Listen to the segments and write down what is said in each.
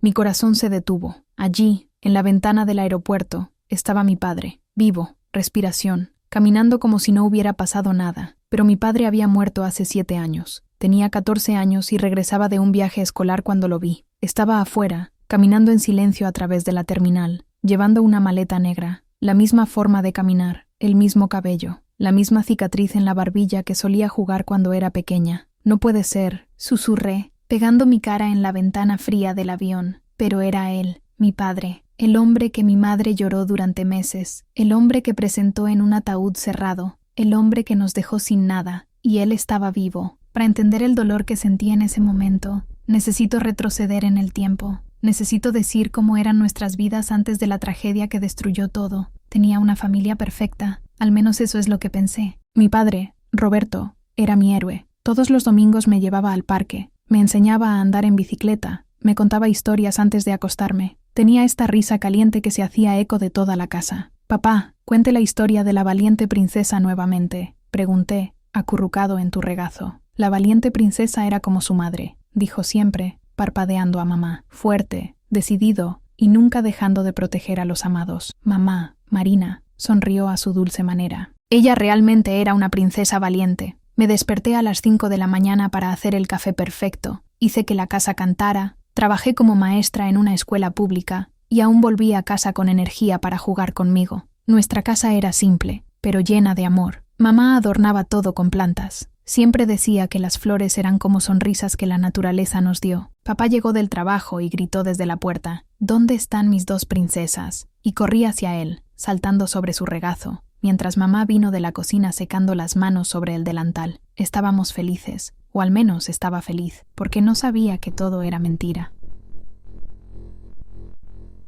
Mi corazón se detuvo. Allí, en la ventana del aeropuerto, estaba mi padre, vivo, respiración, caminando como si no hubiera pasado nada. Pero mi padre había muerto hace 7 años. Tenía 14 años y regresaba de un viaje escolar cuando lo vi. Estaba afuera, caminando en silencio a través de la terminal, llevando una maleta negra, la misma forma de caminar, el mismo cabello, la misma cicatriz en la barbilla que solía jugar cuando era pequeña. No puede ser, susurré, pegando mi cara en la ventana fría del avión. Pero era él, mi padre, el hombre que mi madre lloró durante meses, el hombre que presentó en un ataúd cerrado, el hombre que nos dejó sin nada, y él estaba vivo. Para entender el dolor que sentí en ese momento, necesito retroceder en el tiempo. Necesito decir cómo eran nuestras vidas antes de la tragedia que destruyó todo. Tenía una familia perfecta, al menos eso es lo que pensé. Mi padre, Roberto, era mi héroe. Todos los domingos me llevaba al parque, me enseñaba a andar en bicicleta, me contaba historias antes de acostarme. Tenía esta risa caliente que se hacía eco de toda la casa. «Papá, cuente la historia de la valiente princesa nuevamente», pregunté, acurrucado en tu regazo. La valiente princesa era como su madre, dijo siempre, parpadeando a mamá, fuerte, decidido y nunca dejando de proteger a los amados. Mamá, Marina, sonrió a su dulce manera. Ella realmente era una princesa valiente. Me desperté a las 5 de la mañana para hacer el café perfecto. Hice que la casa cantara, trabajé como maestra en una escuela pública y aún volví a casa con energía para jugar conmigo. Nuestra casa era simple, pero llena de amor. Mamá adornaba todo con plantas. Siempre decía que las flores eran como sonrisas que la naturaleza nos dio. Papá llegó del trabajo y gritó desde la puerta, «¿Dónde están mis 2 princesas?» Y corrí hacia él, saltando sobre su regazo, mientras mamá vino de la cocina secando las manos sobre el delantal. Estábamos felices, o al menos estaba feliz, porque no sabía que todo era mentira.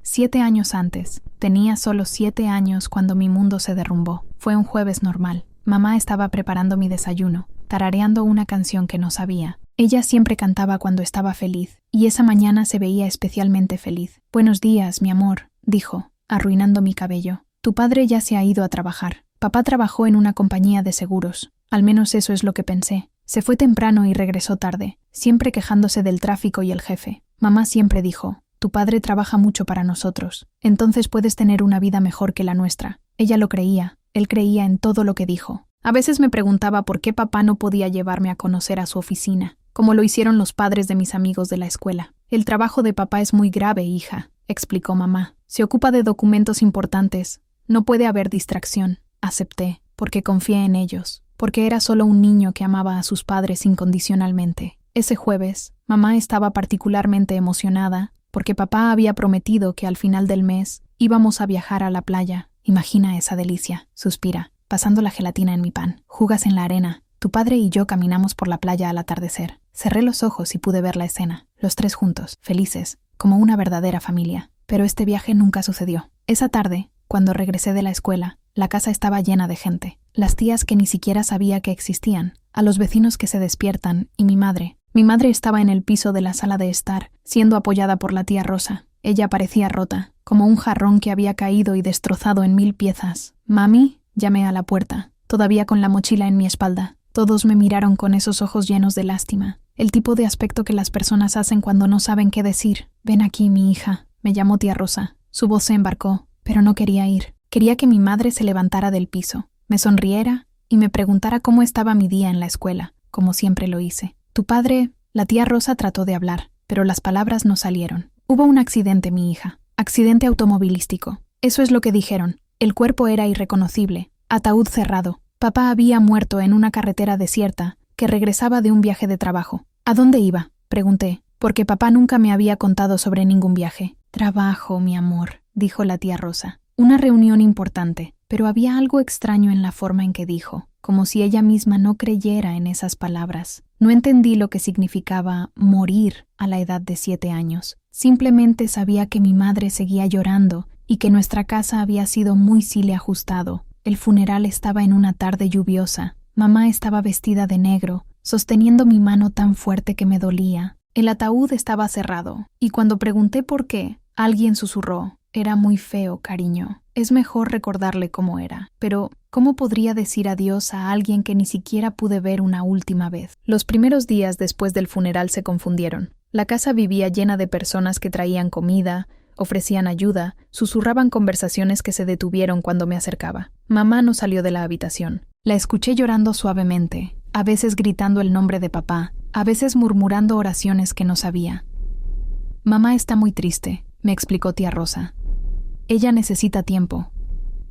7 años antes. Tenía solo 7 años cuando mi mundo se derrumbó. Fue un jueves normal. Mamá estaba preparando mi desayuno, tarareando una canción que no sabía. Ella siempre cantaba cuando estaba feliz, y esa mañana se veía especialmente feliz. «Buenos días, mi amor», dijo, arruinando mi cabello. «Tu padre ya se ha ido a trabajar. Papá trabajó en una compañía de seguros. Al menos eso es lo que pensé. Se fue temprano y regresó tarde, siempre quejándose del tráfico y el jefe. Mamá siempre dijo, «Tu padre trabaja mucho para nosotros. Entonces puedes tener una vida mejor que la nuestra». Ella lo creía. Él creía en todo lo que dijo. A veces me preguntaba por qué papá no podía llevarme a conocer a su oficina, como lo hicieron los padres de mis amigos de la escuela. «El trabajo de papá es muy grave, hija», explicó mamá. «Se ocupa de documentos importantes. No puede haber distracción». Acepté, porque confié en ellos, porque era solo un niño que amaba a sus padres incondicionalmente. Ese jueves, mamá estaba particularmente emocionada, porque papá había prometido que al final del mes íbamos a viajar a la playa. «Imagina esa delicia», suspira, pasando la gelatina en mi pan. «Jugas en la arena. Tu padre y yo caminamos por la playa al atardecer». Cerré los ojos y pude ver la escena. Los 3 juntos, felices, como una verdadera familia. Pero este viaje nunca sucedió. Esa tarde, cuando regresé de la escuela, la casa estaba llena de gente. Las tías que ni siquiera sabía que existían, a los vecinos que se despiertan y mi madre. Mi madre estaba en el piso de la sala de estar, siendo apoyada por la tía Rosa. Ella parecía rota, como un jarrón que había caído y destrozado en 1000 piezas. «Mami», llamé a la puerta, todavía con la mochila en mi espalda. Todos me miraron con esos ojos llenos de lástima. El tipo de aspecto que las personas hacen cuando no saben qué decir. «Ven aquí, mi hija», me llamó tía Rosa. Su voz se embarcó, pero no quería ir. Quería que mi madre se levantara del piso, me sonriera y me preguntara cómo estaba mi día en la escuela, como siempre lo hice. «Tu padre», la tía Rosa trató de hablar, pero las palabras no salieron. «Hubo un accidente, mi hija. Accidente automovilístico. Eso es lo que dijeron. El cuerpo era irreconocible. Ataúd cerrado. Papá había muerto en una carretera desierta que regresaba de un viaje de trabajo». «¿A dónde iba?», pregunté, porque papá nunca me había contado sobre ningún viaje. «Trabajo, mi amor», dijo la tía Rosa. Una reunión importante, pero había algo extraño en la forma en que dijo, como si ella misma no creyera en esas palabras. No entendí lo que significaba morir a la edad de 7 años. Simplemente sabía que mi madre seguía llorando y que nuestra casa había sido muy sile ajustado. El funeral estaba en una tarde lluviosa. Mamá estaba vestida de negro, sosteniendo mi mano tan fuerte que me dolía. El ataúd estaba cerrado, y cuando pregunté por qué, alguien susurró, «Era muy feo, cariño. Es mejor recordarle cómo era. Pero, ¿cómo podría decir adiós a alguien que ni siquiera pude ver una última vez?» Los primeros días después del funeral se confundieron. La casa vivía llena de personas que traían comida, ofrecían ayuda, susurraban conversaciones que se detuvieron cuando me acercaba. Mamá no salió de la habitación. La escuché llorando suavemente, a veces gritando el nombre de papá, a veces murmurando oraciones que no sabía. Mamá está muy triste, me explicó tía Rosa. Ella necesita tiempo.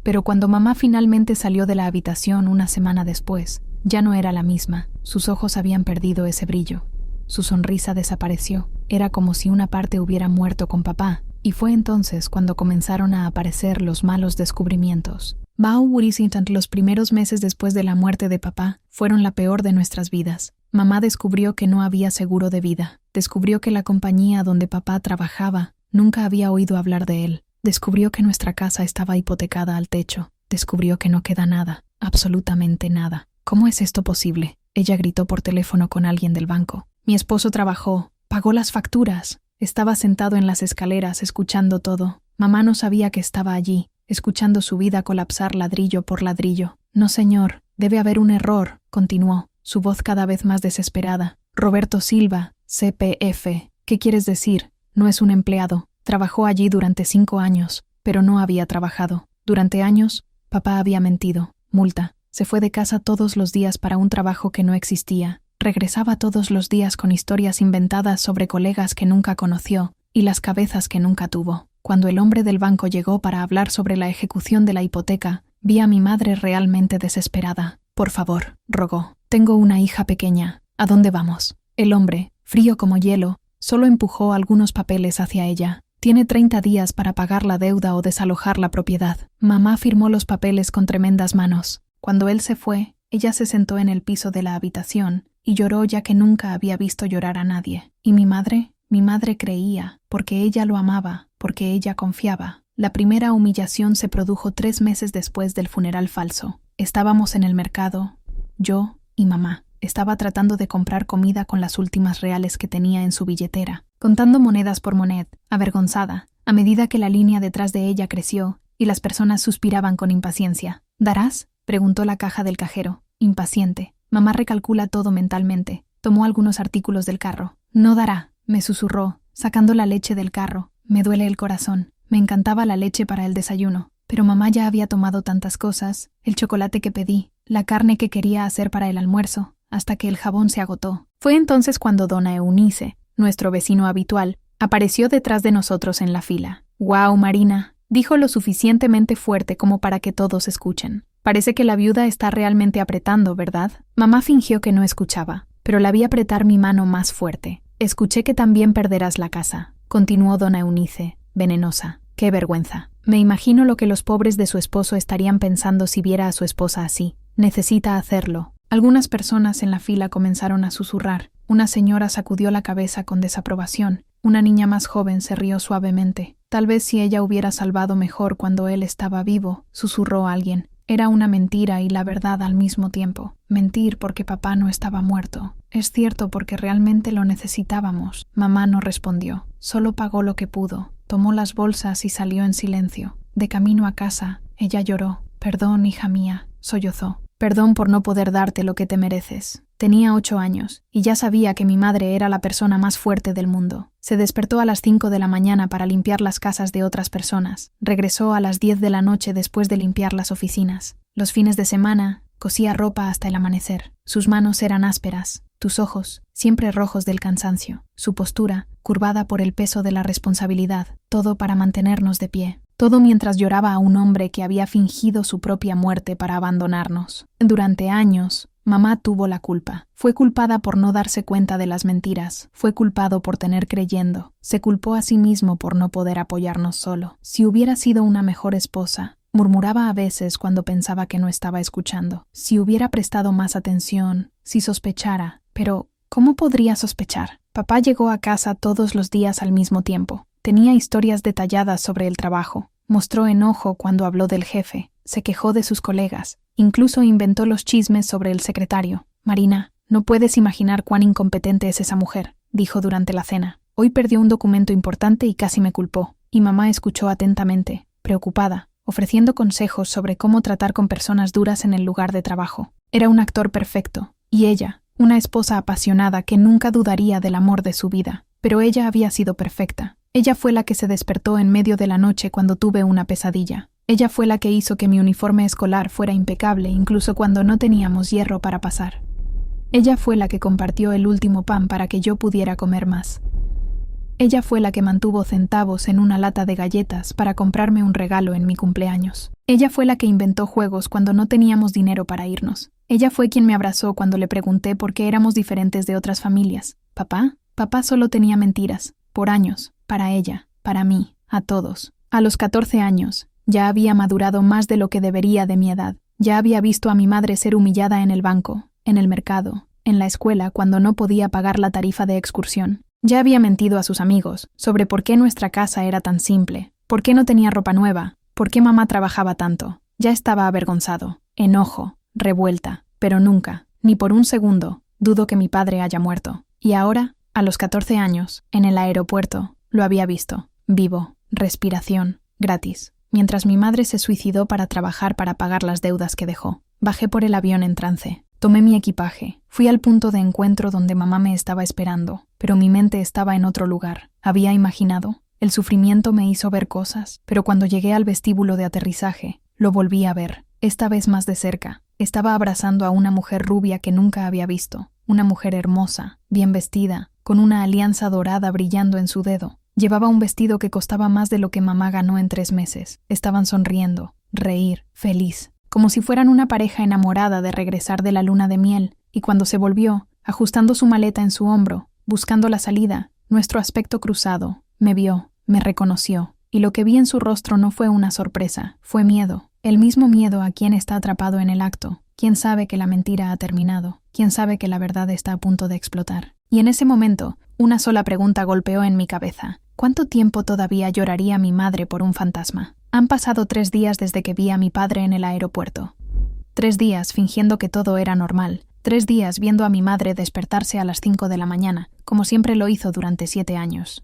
Pero cuando mamá finalmente salió de la habitación una semana después, ya no era la misma. Sus ojos habían perdido ese brillo. Su sonrisa desapareció. Era como si una parte hubiera muerto con papá. Y fue entonces cuando comenzaron a aparecer los malos descubrimientos. Los primeros meses después de la muerte de papá fueron la peor de nuestras vidas. Mamá descubrió que no había seguro de vida. Descubrió que la compañía donde papá trabajaba nunca había oído hablar de él. Descubrió que nuestra casa estaba hipotecada al techo. Descubrió que no queda nada, absolutamente nada. ¿Cómo es esto posible? Ella gritó por teléfono con alguien del banco. Mi esposo trabajó, pagó las facturas. Estaba sentado en las escaleras escuchando todo. Mamá no sabía que estaba allí, escuchando su vida colapsar ladrillo por ladrillo. No, señor, debe haber un error, continuó, su voz cada vez más desesperada. Roberto Silva, CPF. ¿Qué quieres decir? No es un empleado. Trabajó allí durante 5 años, pero no había trabajado. Durante años, papá había mentido. Multa. Se fue de casa todos los días para un trabajo que no existía. Regresaba todos los días con historias inventadas sobre colegas que nunca conoció y las cabezas que nunca tuvo. Cuando el hombre del banco llegó para hablar sobre la ejecución de la hipoteca, vi a mi madre realmente desesperada. Por favor, rogó. Tengo una hija pequeña. ¿A dónde vamos? El hombre, frío como hielo, solo empujó algunos papeles hacia ella. Tiene 30 días para pagar la deuda o desalojar la propiedad. Mamá firmó los papeles con tremendas manos. Cuando él se fue, ella se sentó en el piso de la habitación y lloró ya que nunca había visto llorar a nadie. ¿Y mi madre? Mi madre creía, porque ella lo amaba, porque ella confiaba. La primera humillación se produjo 3 meses después del funeral falso. Estábamos en el mercado, yo y mamá. Estaba tratando de comprar comida con las últimas reales que tenía en su billetera, contando monedas por moned, avergonzada, a medida que la línea detrás de ella creció y las personas suspiraban con impaciencia. ¿Darás?, preguntó la caja del cajero, impaciente. Mamá recalcula todo mentalmente. Tomó algunos artículos del carro. No dará, me susurró, sacando la leche del carro. Me duele el corazón. Me encantaba la leche para el desayuno, pero mamá ya había tomado tantas cosas, el chocolate que pedí, la carne que quería hacer para el almuerzo, hasta que el jabón se agotó. Fue entonces cuando dona Eunice, nuestro vecino habitual, apareció detrás de nosotros en la fila. «¡Guau, Marina!», dijo lo suficientemente fuerte como para que todos escuchen. «Parece que la viuda está realmente apretando, ¿verdad?». Mamá fingió que no escuchaba, pero la vi apretar mi mano más fuerte. «Escuché que también perderás la casa», continuó dona Eunice, venenosa. «Qué vergüenza. Me imagino lo que los pobres de su esposo estarían pensando si viera a su esposa así. Necesita hacerlo». Algunas personas en la fila comenzaron a susurrar. Una señora sacudió la cabeza con desaprobación. Una niña más joven se rió suavemente. «Tal vez si ella hubiera salvado mejor cuando él estaba vivo», susurró alguien. Era una mentira y la verdad al mismo tiempo. Mentir porque papá no estaba muerto. Es cierto porque realmente lo necesitábamos. Mamá no respondió. Solo pagó lo que pudo. Tomó las bolsas y salió en silencio. De camino a casa, ella lloró. «Perdón, hija mía», sollozó. «Perdón por no poder darte lo que te mereces». Tenía 8 años, y ya sabía que mi madre era la persona más fuerte del mundo. Se despertó a las 5 de la mañana para limpiar las casas de otras personas. Regresó a las 10 de la noche después de limpiar las oficinas. Los fines de semana, cosía ropa hasta el amanecer. Sus manos eran ásperas, tus ojos, siempre rojos del cansancio. Su postura, curvada por el peso de la responsabilidad. Todo para mantenernos de pie. Todo mientras lloraba a un hombre que había fingido su propia muerte para abandonarnos. Durante años, mamá tuvo la culpa. Fue culpada por no darse cuenta de las mentiras. Fue culpado por tener creyendo. Se culpó a sí mismo por no poder apoyarnos solo. Si hubiera sido una mejor esposa, murmuraba a veces cuando pensaba que no estaba escuchando. Si hubiera prestado más atención, si sospechara. Pero, ¿cómo podría sospechar? Papá llegó a casa todos los días al mismo tiempo. Tenía historias detalladas sobre el trabajo. Mostró enojo cuando habló del jefe. Se quejó de sus colegas. Incluso inventó los chismes sobre el secretario. «Marina, no puedes imaginar cuán incompetente es esa mujer», dijo durante la cena. «Hoy perdió un documento importante y casi me culpó». Y mamá escuchó atentamente, preocupada, ofreciendo consejos sobre cómo tratar con personas duras en el lugar de trabajo. Era un actor perfecto. Y ella, una esposa apasionada que nunca dudaría del amor de su vida. pero ella había sido perfecta. Ella fue la que se despertó en medio de la noche cuando tuve una pesadilla. Ella fue la que hizo que mi uniforme escolar fuera impecable incluso cuando no teníamos hierro para pasar. Ella fue la que compartió el último pan para que yo pudiera comer más. Ella fue la que mantuvo centavos en una lata de galletas para comprarme un regalo en mi cumpleaños. Ella fue la que inventó juegos cuando no teníamos dinero para irnos. Ella fue quien me abrazó cuando le pregunté por qué éramos diferentes de otras familias. ¿Papá? Papá solo tenía mentiras. Por años. Para ella. Para mí. A todos. A los 14 años. Ya había madurado más de lo que debería de mi edad. Ya había visto a mi madre ser humillada en el banco, en el mercado, en la escuela cuando no podía pagar la tarifa de excursión. Ya había mentido a sus amigos sobre por qué nuestra casa era tan simple, por qué no tenía ropa nueva, por qué mamá trabajaba tanto. Ya estaba avergonzado, enojo, revuelta, pero nunca, ni por un segundo, dudo que mi padre haya muerto. Y ahora, a los 14 años, en el aeropuerto, lo había visto, vivo, respiración, gratis, mientras mi madre se suicidó para trabajar para pagar las deudas que dejó. Bajé por el avión en trance. Tomé mi equipaje. Fui al punto de encuentro donde mamá me estaba esperando, pero mi mente estaba en otro lugar. Había imaginado. El sufrimiento me hizo ver cosas, pero cuando llegué al vestíbulo de aterrizaje, lo volví a ver, esta vez más de cerca. Estaba abrazando a una mujer rubia que nunca había visto, una mujer hermosa, bien vestida, con una alianza dorada brillando en su dedo. Llevaba un vestido que costaba más de lo que mamá ganó en 3 meses. Estaban sonriendo, reír, feliz, como si fueran una pareja enamorada de regresar de la luna de miel, y cuando se volvió, ajustando su maleta en su hombro, buscando la salida, nuestro aspecto cruzado, me vio, me reconoció, y lo que vi en su rostro no fue una sorpresa, fue miedo, el mismo miedo a quien está atrapado en el acto, quien sabe que la mentira ha terminado, quien sabe que la verdad está a punto de explotar. Y en ese momento, una sola pregunta golpeó en mi cabeza. ¿Cuánto tiempo todavía lloraría mi madre por un fantasma? Han pasado 3 días desde que vi a mi padre en el aeropuerto. 3 días fingiendo que todo era normal. 3 días viendo a mi madre despertarse a las 5 de la mañana, como siempre lo hizo durante 7 años.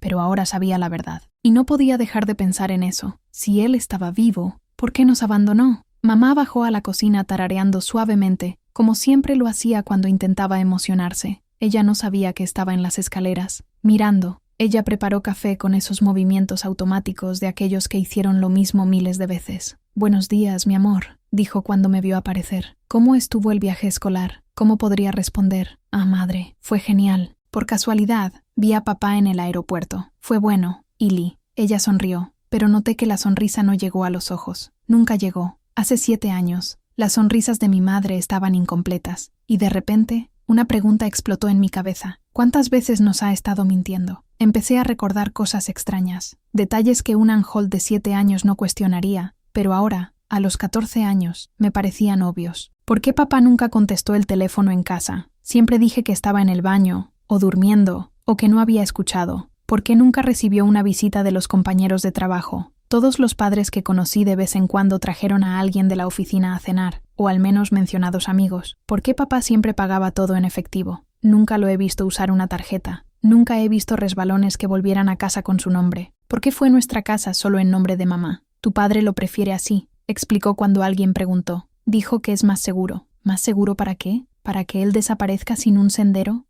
Pero ahora sabía la verdad. Y no podía dejar de pensar en eso. Si él estaba vivo, ¿por qué nos abandonó? Mamá bajó a la cocina tarareando suavemente, como siempre lo hacía cuando intentaba emocionarse. Ella no sabía que estaba en las escaleras, mirando. Ella preparó café con esos movimientos automáticos de aquellos que hicieron lo mismo miles de veces. «Buenos días, mi amor», dijo cuando me vio aparecer. «¿Cómo estuvo el viaje escolar?» ¿Cómo podría responder? «Ah, madre, fue genial. Por casualidad, vi a papá en el aeropuerto. Fue bueno, Ili». Ella sonrió, pero noté que la sonrisa no llegó a los ojos. Nunca llegó. Hace 7 años, las sonrisas de mi madre estaban incompletas. Y de repente, una pregunta explotó en mi cabeza. ¿Cuántas veces nos ha estado mintiendo? Empecé a recordar cosas extrañas, detalles que un ángel de 7 años no cuestionaría, pero ahora, a los 14 años, me parecían obvios. ¿Por qué papá nunca contestó el teléfono en casa? Siempre dije que estaba en el baño, o durmiendo, o que no había escuchado. ¿Por qué nunca recibió una visita de los compañeros de trabajo? Todos los padres que conocí de vez en cuando trajeron a alguien de la oficina a cenar, o al menos mencionados amigos. ¿Por qué papá siempre pagaba todo en efectivo? Nunca lo he visto usar una tarjeta. Nunca he visto resbalones que volvieran a casa con su nombre. ¿Por qué fue nuestra casa solo en nombre de mamá? Tu padre lo prefiere así, explicó cuando alguien preguntó. Dijo que es más seguro. ¿Más seguro para qué? ¿Para que él desaparezca sin un sendero?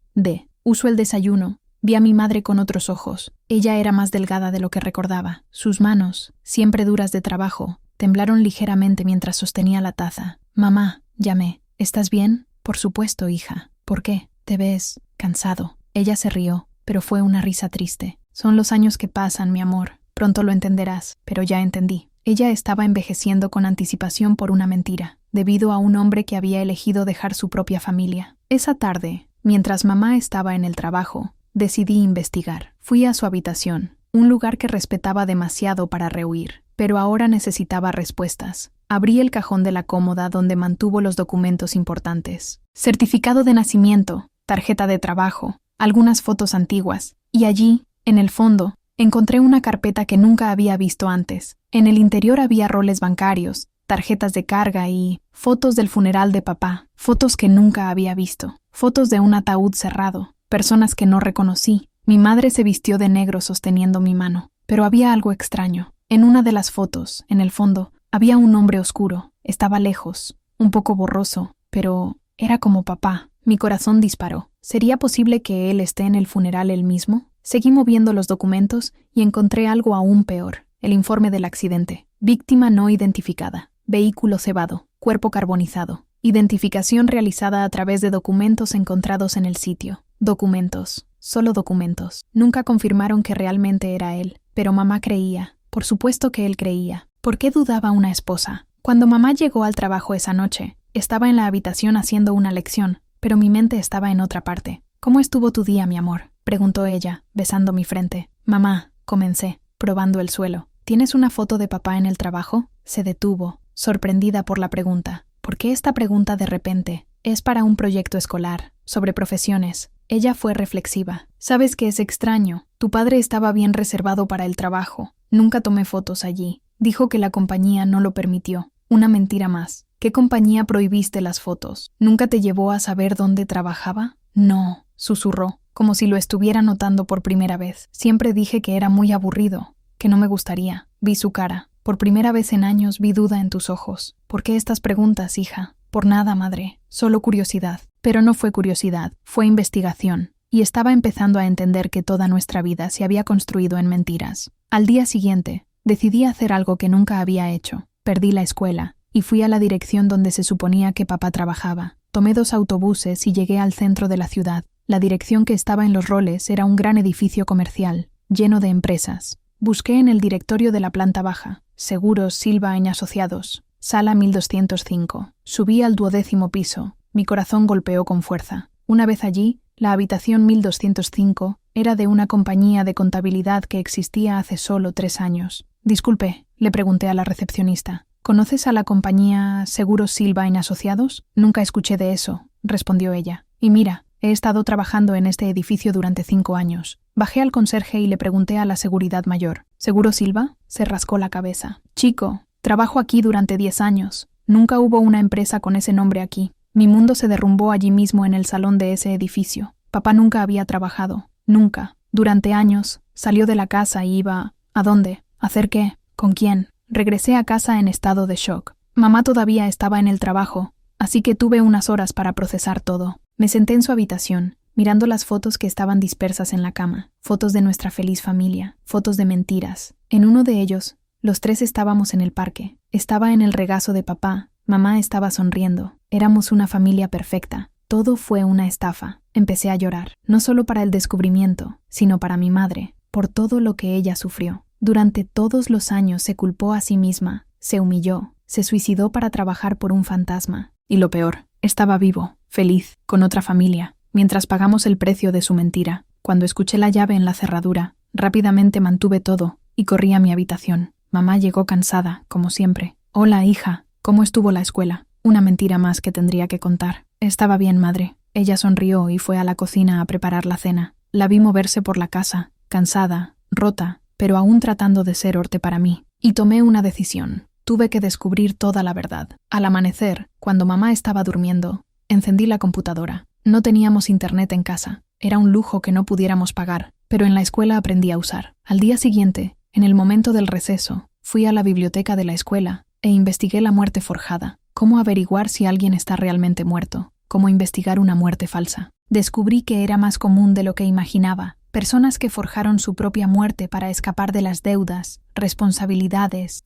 Uso el desayuno. Vi a mi madre con otros ojos. Ella era más delgada de lo que recordaba. Sus manos, siempre duras de trabajo, temblaron ligeramente mientras sostenía la taza. «Mamá», llamé. «¿Estás bien?» «Por supuesto, hija». «¿Por qué?» «Te ves cansado». Ella se rió, pero fue una risa triste. «Son los años que pasan, mi amor. Pronto lo entenderás». Pero ya entendí. Ella estaba envejeciendo con anticipación por una mentira, debido a un hombre que había elegido dejar su propia familia. Esa tarde, mientras mamá estaba en el trabajo, decidí investigar. Fui a su habitación, un lugar que respetaba demasiado para rehuir, pero ahora necesitaba respuestas. Abrí el cajón de la cómoda donde mantuvo los documentos importantes. Certificado de nacimiento, tarjeta de trabajo, algunas fotos antiguas, y allí, en el fondo, encontré una carpeta que nunca había visto antes. En el interior había roles bancarios, tarjetas de carga y fotos del funeral de papá, fotos que nunca había visto, fotos de un ataúd cerrado, personas que no reconocí. Mi madre se vistió de negro sosteniendo mi mano, pero había algo extraño. En una de las fotos, en el fondo, había un hombre oscuro. Estaba lejos, un poco borroso, pero era como papá. Mi corazón disparó. ¿Sería posible que él esté en el funeral él mismo? Seguí moviendo los documentos y encontré algo aún peor: el informe del accidente. Víctima no identificada. Vehículo cebado. Cuerpo carbonizado. Identificación realizada a través de documentos encontrados en el sitio. Documentos. Solo documentos. Nunca confirmaron que realmente era él, pero mamá creía. Por supuesto que él creía. ¿Por qué dudaba una esposa? Cuando mamá llegó al trabajo esa noche, estaba en la habitación haciendo una lección, pero mi mente estaba en otra parte. ¿Cómo estuvo tu día, mi amor?, preguntó ella, besando mi frente. Mamá, comencé, probando el suelo. ¿Tienes una foto de papá en el trabajo? Se detuvo, sorprendida por la pregunta. ¿Por qué esta pregunta de repente? Es para un proyecto escolar, sobre profesiones. Ella fue reflexiva. ¿Sabes qué es extraño? Tu padre estaba bien reservado para el trabajo. Nunca tomé fotos allí. Dijo que la compañía no lo permitió. Una mentira más. ¿Qué compañía prohibiste las fotos? ¿Nunca te llevó a saber dónde trabajaba? No, susurró, como si lo estuviera notando por primera vez. Siempre dije que era muy aburrido, que no me gustaría. Vi su cara. Por primera vez en años vi duda en tus ojos. ¿Por qué estas preguntas, hija? Por nada, madre. Solo curiosidad. Pero no fue curiosidad, fue investigación. Y estaba empezando a entender que toda nuestra vida se había construido en mentiras. Al día siguiente, decidí hacer algo que nunca había hecho. Perdí la escuela y fui a la dirección donde se suponía que papá trabajaba. Tomé 2 autobuses y llegué al centro de la ciudad. La dirección que estaba en Los Roles era un gran edificio comercial, lleno de empresas. Busqué en el directorio de la planta baja. Seguros Silva & Asociados. Sala 1205. Subí al 12º piso. Mi corazón golpeó con fuerza. Una vez allí, la habitación 1205 era de una compañía de contabilidad que existía hace solo 3 años. Disculpe, le pregunté a la recepcionista. ¿Conoces a la compañía Seguros Silva & Asociados? Nunca escuché de eso, respondió ella. Y mira, he estado trabajando en este edificio durante 5 años. Bajé al conserje y le pregunté a la seguridad mayor. ¿Seguro Silva? Se rascó la cabeza. Chico, trabajo aquí durante 10 años. Nunca hubo una empresa con ese nombre aquí. Mi mundo se derrumbó allí mismo en el salón de ese edificio. Papá nunca había trabajado. Nunca. Durante años. Salió de la casa y iba... ¿A dónde? ¿A hacer qué? ¿Con quién? Regresé a casa en estado de shock. Mamá todavía estaba en el trabajo, así que tuve unas horas para procesar todo. Me senté en su habitación, mirando las fotos que estaban dispersas en la cama. Fotos de nuestra feliz familia, fotos de mentiras. En uno de ellos, los 3 estábamos en el parque. Estaba en el regazo de papá. Mamá estaba sonriendo. Éramos una familia perfecta. Todo fue una estafa. Empecé a llorar, no solo para el descubrimiento, sino para mi madre, por todo lo que ella sufrió. Durante todos los años se culpó a sí misma, se humilló, se suicidó para trabajar por un fantasma. Y lo peor, estaba vivo, feliz, con otra familia, mientras pagamos el precio de su mentira. Cuando escuché la llave en la cerradura, rápidamente mantuve todo y corrí a mi habitación. Mamá llegó cansada, como siempre. Hola, hija, ¿cómo estuvo la escuela? Una mentira más que tendría que contar. Estaba bien, madre. Ella sonrió y fue a la cocina a preparar la cena. La vi moverse por la casa, cansada, rota, pero aún tratando de ser Orte para mí. Y tomé una decisión. Tuve que descubrir toda la verdad. Al amanecer, cuando mamá estaba durmiendo, encendí la computadora. No teníamos internet en casa. Era un lujo que no pudiéramos pagar, pero en la escuela aprendí a usar. Al día siguiente, en el momento del receso, fui a la biblioteca de la escuela e investigué la muerte forjada. Cómo averiguar si alguien está realmente muerto. Cómo investigar una muerte falsa. Descubrí que era más común de lo que imaginaba. Personas que forjaron su propia muerte para escapar de las deudas, responsabilidades,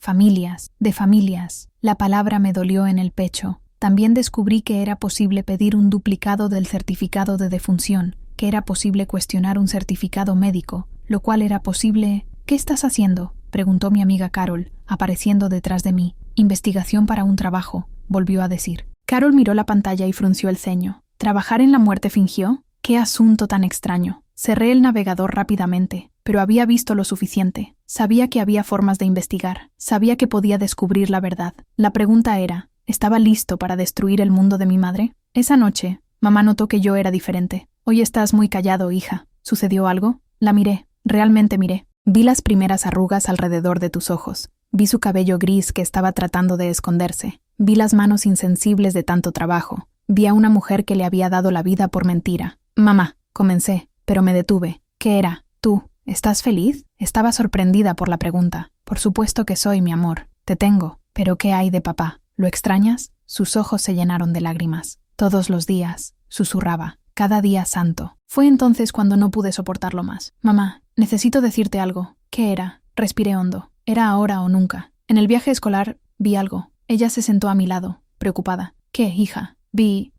de familias. La palabra me dolió en el pecho. También descubrí que era posible pedir un duplicado del certificado de defunción, que era posible cuestionar un certificado médico, lo cual era posible... ¿Qué estás haciendo?, preguntó mi amiga Carol, apareciendo detrás de mí. Investigación para un trabajo, volvió a decir. Carol miró la pantalla y frunció el ceño. ¿Trabajar en la muerte fingió? ¡Qué asunto tan extraño! Cerré el navegador rápidamente, pero había visto lo suficiente. Sabía que había formas de investigar. Sabía que podía descubrir la verdad. La pregunta era, ¿estaba listo para destruir el mundo de mi madre? Esa noche, mamá notó que yo era diferente. Hoy estás muy callado, hija. ¿Sucedió algo? La miré. Realmente miré. Vi las primeras arrugas alrededor de tus ojos. Vi su cabello gris que estaba tratando de esconderse. Vi las manos insensibles de tanto trabajo. Vi a una mujer que le había dado la vida por mentira. Mamá, comencé, pero me detuve. ¿Qué era? ¿Tú? ¿Estás feliz? Estaba sorprendida por la pregunta. Por supuesto que soy, mi amor. Te tengo. ¿Pero qué hay de papá? ¿Lo extrañas? Sus ojos se llenaron de lágrimas. Todos los días, susurraba. cada día santo. Fue entonces cuando no pude soportarlo más. Mamá, necesito decirte algo. ¿Qué era? Respiré hondo. Era ahora o nunca. En el viaje escolar vi algo. Ella se sentó a mi lado, preocupada. ¿Qué, hija?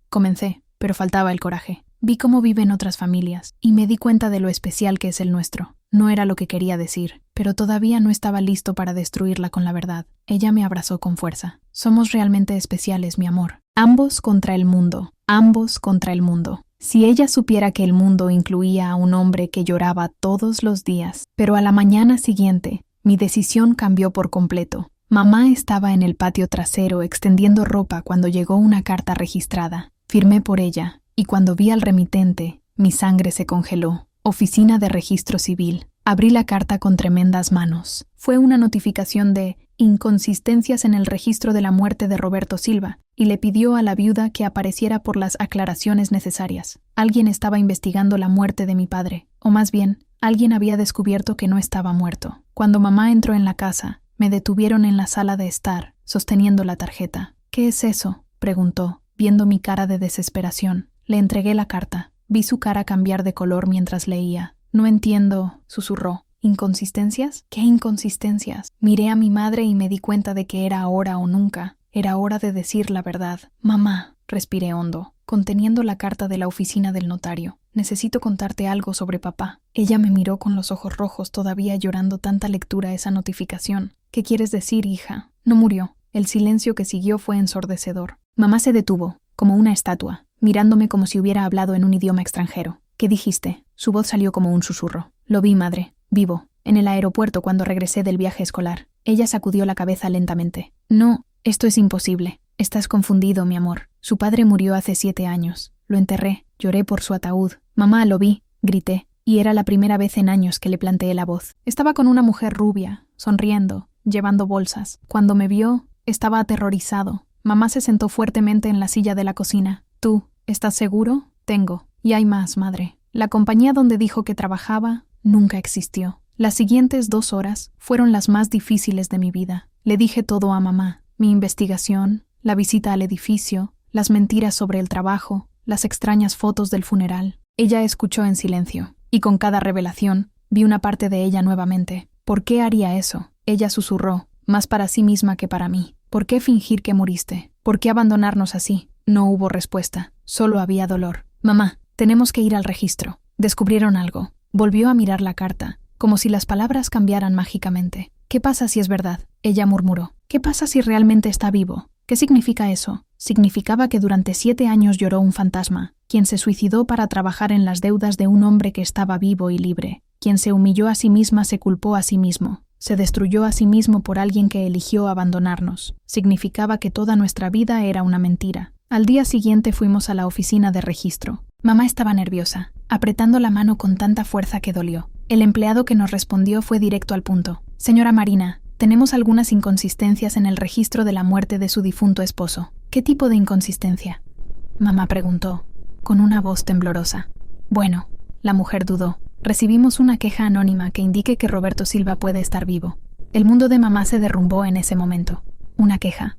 Comencé, pero faltaba el coraje. Vi cómo viven otras familias, y me di cuenta de lo especial que es el nuestro. No era lo que quería decir, pero todavía no estaba listo para destruirla con la verdad. Ella me abrazó con fuerza. Somos realmente especiales, mi amor. Ambos contra el mundo. Ambos contra el mundo. Si ella supiera que el mundo incluía a un hombre que lloraba todos los días, pero a la mañana siguiente, mi decisión cambió por completo. Mamá estaba en el patio trasero extendiendo ropa cuando llegó una carta registrada. Firmé por ella, y cuando vi al remitente, mi sangre se congeló. Oficina de Registro Civil. Abrí la carta con tremendas manos. Fue una notificación de inconsistencias en el registro de la muerte de Roberto Silva, y le pidió a la viuda que apareciera por las aclaraciones necesarias. Alguien estaba investigando la muerte de mi padre, o más bien, alguien había descubierto que no estaba muerto. Cuando mamá entró en la casa, me detuvieron en la sala de estar, sosteniendo la tarjeta. ¿Qué es eso?, preguntó, viendo mi cara de desesperación. Le entregué la carta. Vi su cara cambiar de color mientras leía. No entiendo, susurró. ¿Inconsistencias? ¿Qué inconsistencias? Miré a mi madre y me di cuenta de que era ahora o nunca. Era hora de decir la verdad. Mamá, respiré hondo, conteniendo la carta de la oficina del notario. Necesito contarte algo sobre papá. Ella me miró con los ojos rojos, todavía llorando tanta lectura esa notificación. ¿Qué quieres decir, hija? No murió. El silencio que siguió fue ensordecedor. Mamá se detuvo, como una estatua, mirándome como si hubiera hablado en un idioma extranjero. ¿Qué dijiste? Su voz salió como un susurro. Lo vi, madre. Vivo. En el aeropuerto cuando regresé del viaje escolar. Ella sacudió la cabeza lentamente. No, esto es imposible. Estás confundido, mi amor. Su padre murió hace 7 años. Lo enterré. Lloré por su ataúd. Mamá, lo vi. Grité. Y era la primera vez en años que le planteé la voz. Estaba con una mujer rubia, sonriendo, llevando bolsas. Cuando me vio, estaba aterrorizado. Mamá se sentó fuertemente en la silla de la cocina. ¿Tú, estás seguro? Tengo. Y hay más, madre. La compañía donde dijo que trabajaba nunca existió. Las siguientes 2 horas fueron las más difíciles de mi vida. Le dije todo a mamá. Mi investigación, la visita al edificio, las mentiras sobre el trabajo, las extrañas fotos del funeral. Ella escuchó en silencio, y con cada revelación vi una parte de ella nuevamente. ¿Por qué haría eso? Ella susurró, más para sí misma que para mí. ¿Por qué fingir que muriste? ¿Por qué abandonarnos así? No hubo respuesta, solo había dolor. Mamá, tenemos que ir al registro. Descubrieron algo. Volvió a mirar la carta, como si las palabras cambiaran mágicamente. ¿Qué pasa si es verdad? Ella murmuró. ¿Qué pasa si realmente está vivo? ¿Qué significa eso? Significaba que durante 7 años lloró un fantasma, quien se suicidó para trabajar en las deudas de un hombre que estaba vivo y libre, quien se humilló a sí misma, se culpó a sí mismo, se destruyó a sí mismo por alguien que eligió abandonarnos. Significaba que toda nuestra vida era una mentira. Al día siguiente fuimos a la oficina de registro. Mamá estaba nerviosa, apretando la mano con tanta fuerza que dolió. El empleado que nos respondió fue directo al punto. Señora Marina, tenemos algunas inconsistencias en el registro de la muerte de su difunto esposo. ¿Qué tipo de inconsistencia?, mamá preguntó, con una voz temblorosa. Bueno, la mujer dudó. Recibimos una queja anónima que indique que Roberto Silva puede estar vivo. El mundo de mamá se derrumbó en ese momento. ¿Una queja?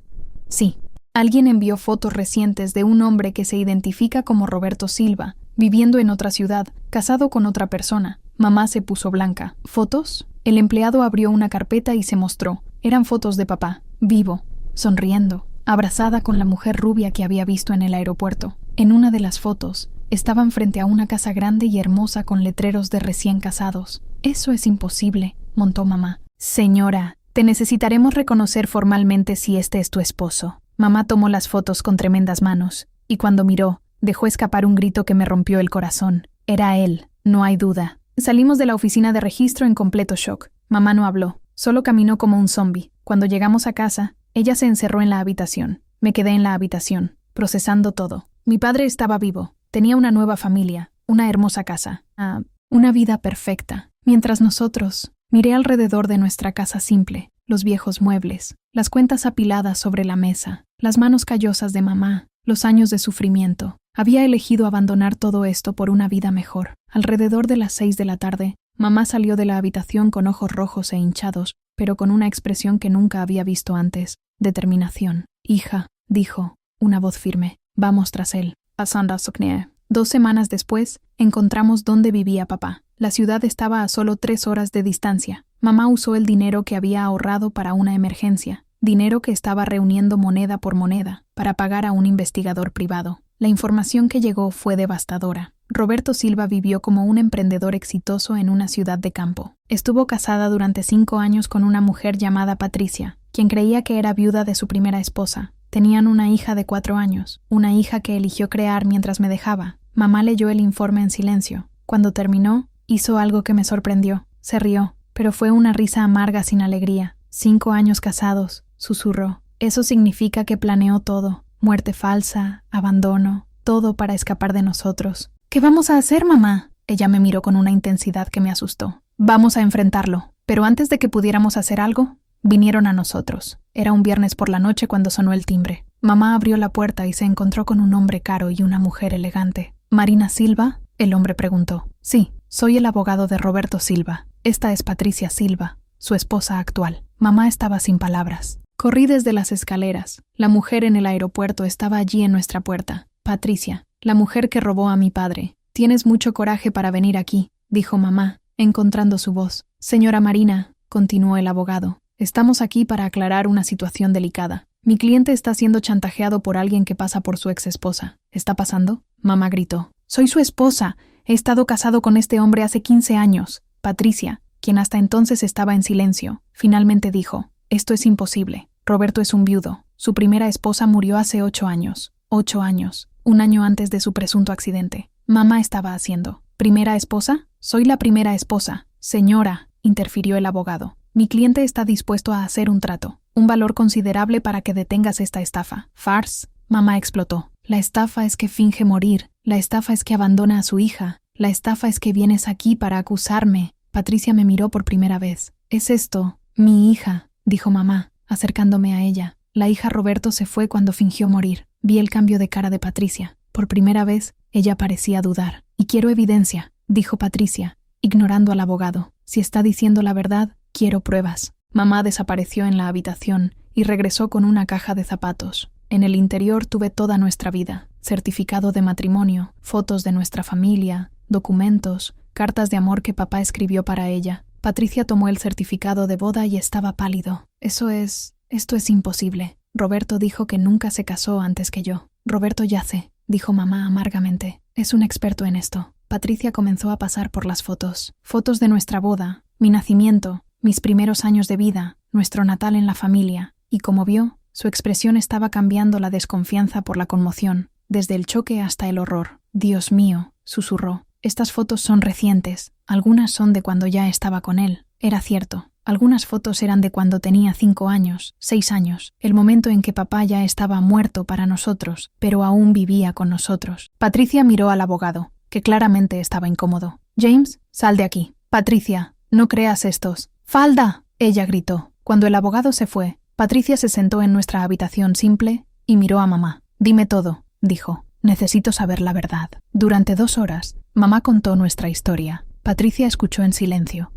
Sí. Alguien envió fotos recientes de un hombre que se identifica como Roberto Silva, viviendo en otra ciudad, casado con otra persona. Mamá se puso blanca. ¿Fotos? El empleado abrió una carpeta y se mostró. Eran fotos de papá, vivo, sonriendo, abrazada con la mujer rubia que había visto en el aeropuerto. En una de las fotos, estaban frente a una casa grande y hermosa con letreros de recién casados. Eso es imposible, montó mamá. Señora, te necesitaremos reconocer formalmente si este es tu esposo. Mamá tomó las fotos con tremendas manos, y cuando miró, dejó escapar un grito que me rompió el corazón. Era él, no hay duda. Salimos de la oficina de registro en completo shock. Mamá no habló, solo caminó como un zombi. Cuando llegamos a casa, ella se encerró en la habitación. Me quedé en la habitación, procesando todo. Mi padre estaba vivo, tenía una nueva familia, una hermosa casa, una vida perfecta. Mientras nosotros, miré alrededor de nuestra casa simple, los viejos muebles, las cuentas apiladas sobre la mesa, las manos callosas de mamá, los años de sufrimiento. Había elegido abandonar todo esto por una vida mejor. Alrededor de las 6 de la tarde, mamá salió de la habitación con ojos rojos e hinchados, pero con una expresión que nunca había visto antes, determinación. Hija, dijo, una voz firme, vamos tras él. Pasando a Soknie. 2 semanas después, encontramos dónde vivía papá. La ciudad estaba a solo 3 horas de distancia. Mamá usó el dinero que había ahorrado para una emergencia, dinero que estaba reuniendo moneda por moneda, para pagar a un investigador privado. La información que llegó fue devastadora. Roberto Silva vivió como un emprendedor exitoso en una ciudad de campo. Estuvo casada durante 5 años con una mujer llamada Patricia, quien creía que era viuda de su primera esposa. Tenían una hija de 4 años, una hija que eligió crear mientras me dejaba. Mamá leyó el informe en silencio. Cuando terminó, hizo algo que me sorprendió. Se rió, pero fue una risa amarga sin alegría. 5 años casados, susurró. Eso significa que planeó todo. Muerte falsa, abandono, todo para escapar de nosotros. ¿Qué vamos a hacer, mamá? Ella me miró con una intensidad que me asustó. Vamos a enfrentarlo. Pero antes de que pudiéramos hacer algo, vinieron a nosotros. Era un viernes por la noche cuando sonó el timbre. Mamá abrió la puerta y se encontró con un hombre caro y una mujer elegante. ¿Marina Silva? El hombre preguntó. Sí, soy el abogado de Roberto Silva. Esta es Patricia Silva, su esposa actual. Mamá estaba sin palabras. Corrí desde las escaleras. La mujer en el aeropuerto estaba allí en nuestra puerta. Patricia, la mujer que robó a mi padre. Tienes mucho coraje para venir aquí, dijo mamá, encontrando su voz. Señora Marina, continuó el abogado, estamos aquí para aclarar una situación delicada. Mi cliente está siendo chantajeado por alguien que pasa por su exesposa. ¿Está pasando? Mamá gritó. Soy su esposa. He estado casado con este hombre hace 15 años. Patricia, quien hasta entonces estaba en silencio, finalmente dijo, esto es imposible. Roberto es un viudo. Su primera esposa murió hace 8 años. 8 años. Un año antes de su presunto accidente. Mamá estaba haciendo. ¿Primera esposa? Soy la primera esposa. Señora, interfirió el abogado. Mi cliente está dispuesto a hacer un trato. Un valor considerable para que detengas esta estafa. Farce. Mamá explotó. La estafa es que finge morir. La estafa es que abandona a su hija. La estafa es que vienes aquí para acusarme. Patricia me miró por primera vez. ¿Es esto? Mi hija, dijo mamá, acercándome a ella. La hija Roberto se fue cuando fingió morir. Vi el cambio de cara de Patricia. Por primera vez, ella parecía dudar. Y quiero evidencia, dijo Patricia, ignorando al abogado. Si está diciendo la verdad, quiero pruebas. Mamá desapareció en la habitación y regresó con una caja de zapatos. En el interior tuve toda nuestra vida, certificado de matrimonio, fotos de nuestra familia, documentos, cartas de amor que papá escribió para ella. Patricia tomó el certificado de boda y estaba pálido. Esto es imposible. Roberto dijo que nunca se casó antes que yo. Roberto yace, dijo mamá amargamente. Es un experto en esto. Patricia comenzó a pasar por las fotos. Fotos de nuestra boda, mi nacimiento, mis primeros años de vida, nuestro natal en la familia. Y como vio, su expresión estaba cambiando la desconfianza por la conmoción, desde el choque hasta el horror. Dios mío, susurró. Estas fotos son recientes. Algunas son de cuando ya estaba con él. Era cierto. Algunas fotos eran de cuando tenía 5 años, 6 años, el momento en que papá ya estaba muerto para nosotros, pero aún vivía con nosotros. Patricia miró al abogado, que claramente estaba incómodo. James, sal de aquí. Patricia, no creas estos. ¡Falda!, ella gritó. Cuando el abogado se fue, Patricia se sentó en nuestra habitación simple y miró a mamá. Dime todo, dijo. Necesito saber la verdad. Durante 2 horas, mamá contó nuestra historia. Patricia escuchó en silencio,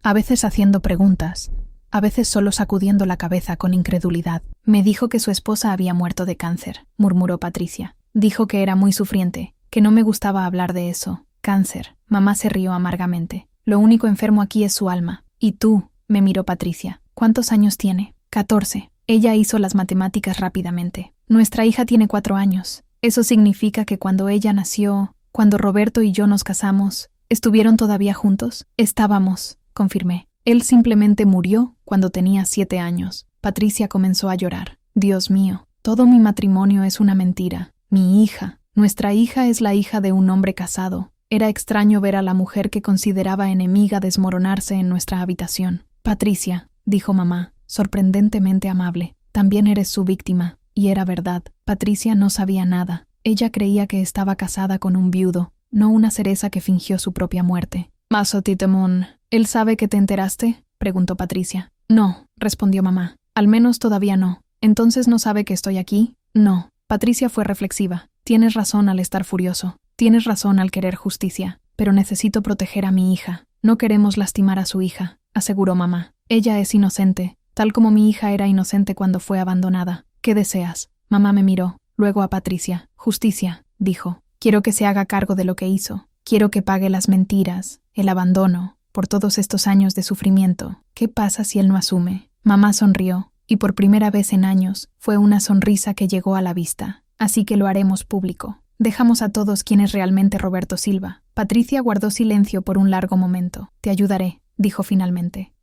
a veces haciendo preguntas, a veces solo sacudiendo la cabeza con incredulidad. Me dijo que su esposa había muerto de cáncer, murmuró Patricia. Dijo que era muy sufriente, que no me gustaba hablar de eso. Cáncer. Mamá se rió amargamente. Lo único enfermo aquí es su alma. ¿Y tú?, me miró Patricia. ¿Cuántos años tiene? 14. Ella hizo las matemáticas rápidamente. Nuestra hija tiene 4 años. Eso significa que cuando ella nació, cuando Roberto y yo nos casamos, ¿estuvieron todavía juntos? Estábamos, confirmé. Él simplemente murió cuando tenía 7 años. Patricia comenzó a llorar. Dios mío, todo mi matrimonio es una mentira. Mi hija, nuestra hija es la hija de un hombre casado. Era extraño ver a la mujer que consideraba enemiga desmoronarse en nuestra habitación. Patricia, dijo mamá, sorprendentemente amable, también eres su víctima. Y era verdad. Patricia no sabía nada. Ella creía que estaba casada con un viudo, no una cereza que fingió su propia muerte. Masotitemon, ¿él sabe que te enteraste?, preguntó Patricia. No, respondió mamá. Al menos todavía no. ¿Entonces no sabe que estoy aquí? No. Patricia fue reflexiva. Tienes razón al estar furioso. Tienes razón al querer justicia. Pero necesito proteger a mi hija. No queremos lastimar a su hija, aseguró mamá. Ella es inocente, tal como mi hija era inocente cuando fue abandonada. ¿Qué deseas? Mamá me miró, luego a Patricia. Justicia, dijo. Quiero que se haga cargo de lo que hizo. Quiero que pague las mentiras, el abandono, por todos estos años de sufrimiento. ¿Qué pasa si él no asume? Mamá sonrió, y por primera vez en años fue una sonrisa que llegó a la vista. Así que lo haremos público. Dejamos a todos quién es realmente Roberto Silva. Patricia guardó silencio por un largo momento. Te ayudaré, dijo finalmente.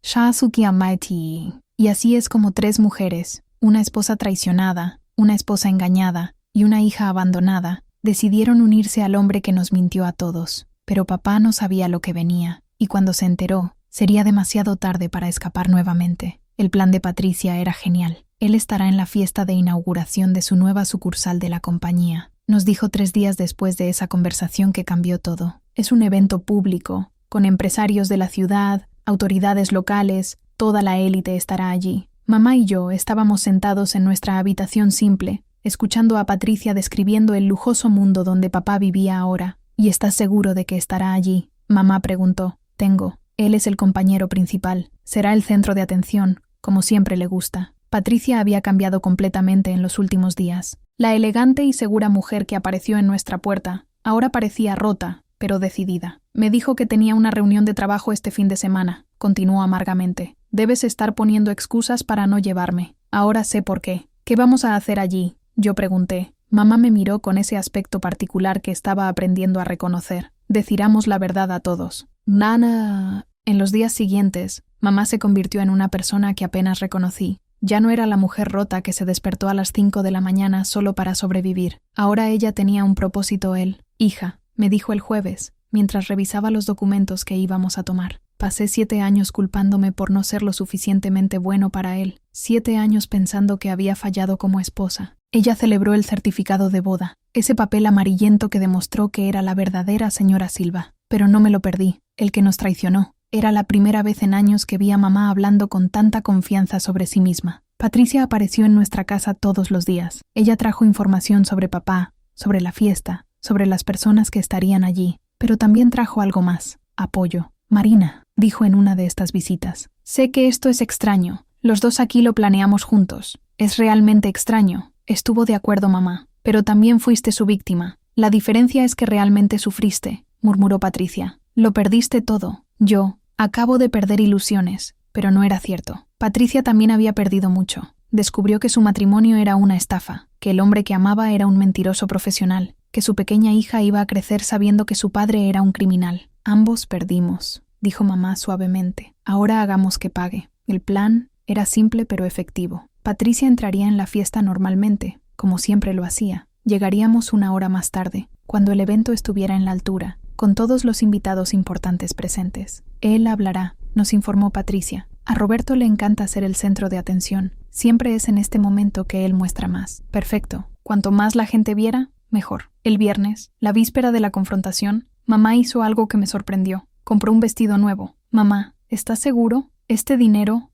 Y así es como 3 mujeres, una esposa traicionada, una esposa engañada y una hija abandonada, decidieron unirse al hombre que nos mintió a todos. Pero papá no sabía lo que venía, y cuando se enteró, sería demasiado tarde para escapar nuevamente. El plan de Patricia era genial. Él estará en la fiesta de inauguración de su nueva sucursal de la compañía. Nos dijo 3 días después de esa conversación que cambió todo. Es un evento público, con empresarios de la ciudad, autoridades locales, toda la élite estará allí. Mamá y yo estábamos sentados en nuestra habitación simple, escuchando a Patricia describiendo el lujoso mundo donde papá vivía ahora. ¿Y estás seguro de que estará allí? Mamá preguntó. Tengo. Él es el compañero principal. Será el centro de atención, como siempre le gusta. Patricia había cambiado completamente en los últimos días. La elegante y segura mujer que apareció en nuestra puerta ahora parecía rota, pero decidida. Me dijo que tenía una reunión de trabajo este fin de semana. Continuó amargamente. Debes estar poniendo excusas para no llevarme. Ahora sé por qué. ¿Qué vamos a hacer allí? Yo pregunté. Mamá me miró con ese aspecto particular que estaba aprendiendo a reconocer. Deciramos la verdad a todos. Nana. En los días siguientes, mamá se convirtió en una persona que apenas reconocí. Ya no era la mujer rota que se despertó a las 5 de la mañana solo para sobrevivir. Ahora ella tenía un propósito. Hija, me dijo el jueves, mientras revisaba los documentos que íbamos a tomar. Pasé 7 años culpándome por no ser lo suficientemente bueno para él. 7 años pensando que había fallado como esposa. Ella celebró el certificado de boda, ese papel amarillento que demostró que era la verdadera señora Silva. Pero no me lo perdí, el que nos traicionó. Era la primera vez en años que vi a mamá hablando con tanta confianza sobre sí misma. Patricia apareció en nuestra casa todos los días. Ella trajo información sobre papá, sobre la fiesta, sobre las personas que estarían allí, pero también trajo algo más, apoyo. Marina, dijo en una de estas visitas. Sé que esto es extraño. Los dos aquí lo planeamos juntos. Es realmente extraño. Estuvo de acuerdo mamá. Pero también fuiste su víctima. La diferencia es que realmente sufriste, murmuró Patricia. Lo perdiste todo. Yo acabo de perder ilusiones, pero no era cierto. Patricia también había perdido mucho. Descubrió que su matrimonio era una estafa, que el hombre que amaba era un mentiroso profesional, que su pequeña hija iba a crecer sabiendo que su padre era un criminal. Ambos perdimos, dijo mamá suavemente. Ahora hagamos que pague. El plan era simple pero efectivo. Patricia entraría en la fiesta normalmente, como siempre lo hacía. Llegaríamos 1 hora más tarde, cuando el evento estuviera en la altura, con todos los invitados importantes presentes. Él hablará, nos informó Patricia. A Roberto le encanta ser el centro de atención. Siempre es en este momento que él muestra más. Perfecto. Cuanto más la gente viera, mejor. El viernes, la víspera de la confrontación, mamá hizo algo que me sorprendió. Compró un vestido nuevo. Mamá, ¿estás seguro? Ese dinero,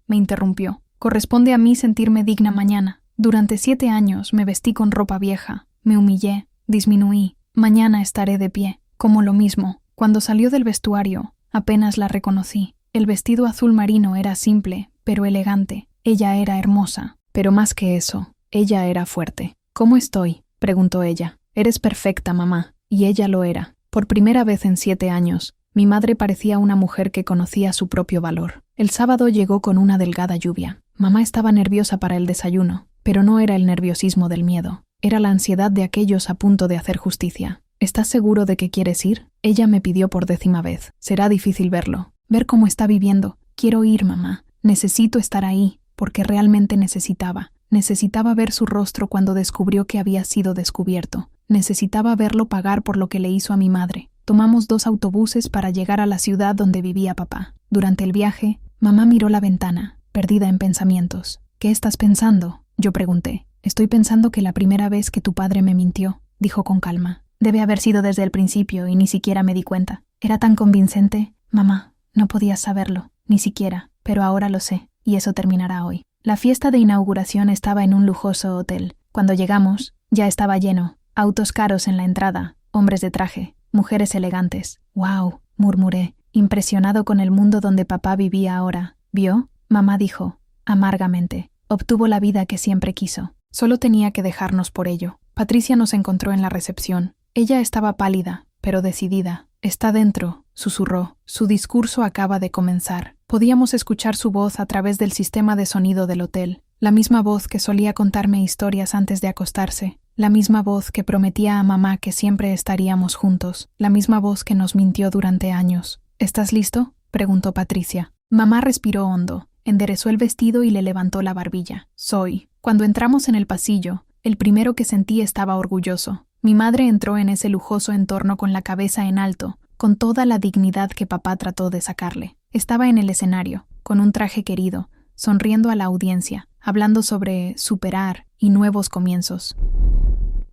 me interrumpió. Corresponde a mí sentirme digna mañana. Durante 7 años me vestí con ropa vieja. Me humillé, disminuí. Mañana estaré de pie. Como lo mismo. Cuando salió del vestuario, apenas la reconocí. El vestido azul marino era simple, pero elegante. Ella era hermosa. Pero más que eso, ella era fuerte. ¿Cómo estoy?, preguntó ella. Eres perfecta, mamá. Y ella lo era. Por primera vez en 7 años, mi madre parecía una mujer que conocía su propio valor. El sábado llegó con una delgada lluvia. Mamá estaba nerviosa para el desayuno, pero no era el nerviosismo del miedo. Era la ansiedad de aquellos a punto de hacer justicia. ¿Estás seguro de que quieres ir? Ella me pidió por 10ª vez. Será difícil verlo. Ver cómo está viviendo. Quiero ir, mamá. Necesito estar ahí, porque realmente necesitaba. Necesitaba ver su rostro cuando descubrió que había sido descubierto. Necesitaba verlo pagar por lo que le hizo a mi madre. Tomamos 2 autobuses para llegar a la ciudad donde vivía papá. Durante el viaje, mamá miró la ventana, perdida en pensamientos. ¿Qué estás pensando?, yo pregunté. Estoy pensando que la primera vez que tu padre me mintió, dijo con calma. Debe haber sido desde el principio y ni siquiera me di cuenta. Era tan convincente. Mamá, no podías saberlo, ni siquiera, pero ahora lo sé, y eso terminará hoy. La fiesta de inauguración estaba en un lujoso hotel. Cuando llegamos, ya estaba lleno. Autos caros en la entrada, hombres de traje, mujeres elegantes. «¡Wow!», murmuré, impresionado con el mundo donde papá vivía ahora. «¿Vio?», mamá dijo, amargamente. Obtuvo la vida que siempre quiso. Solo tenía que dejarnos por ello. Patricia nos encontró en la recepción. Ella estaba pálida, pero decidida. «Está dentro», susurró. Su discurso acaba de comenzar. Podíamos escuchar su voz a través del sistema de sonido del hotel. La misma voz que solía contarme historias antes de acostarse. La misma voz que prometía a mamá que siempre estaríamos juntos. La misma voz que nos mintió durante años. «¿Estás listo?», preguntó Patricia. Mamá respiró hondo, enderezó el vestido y le levantó la barbilla. «Soy». Cuando entramos en el pasillo, el primero que sentí estaba orgulloso. Mi madre entró en ese lujoso entorno con la cabeza en alto, con toda la dignidad que papá trató de sacarle. Estaba en el escenario, con un traje querido, sonriendo a la audiencia, hablando sobre superar y nuevos comienzos.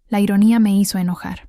La ironía me hizo enojar.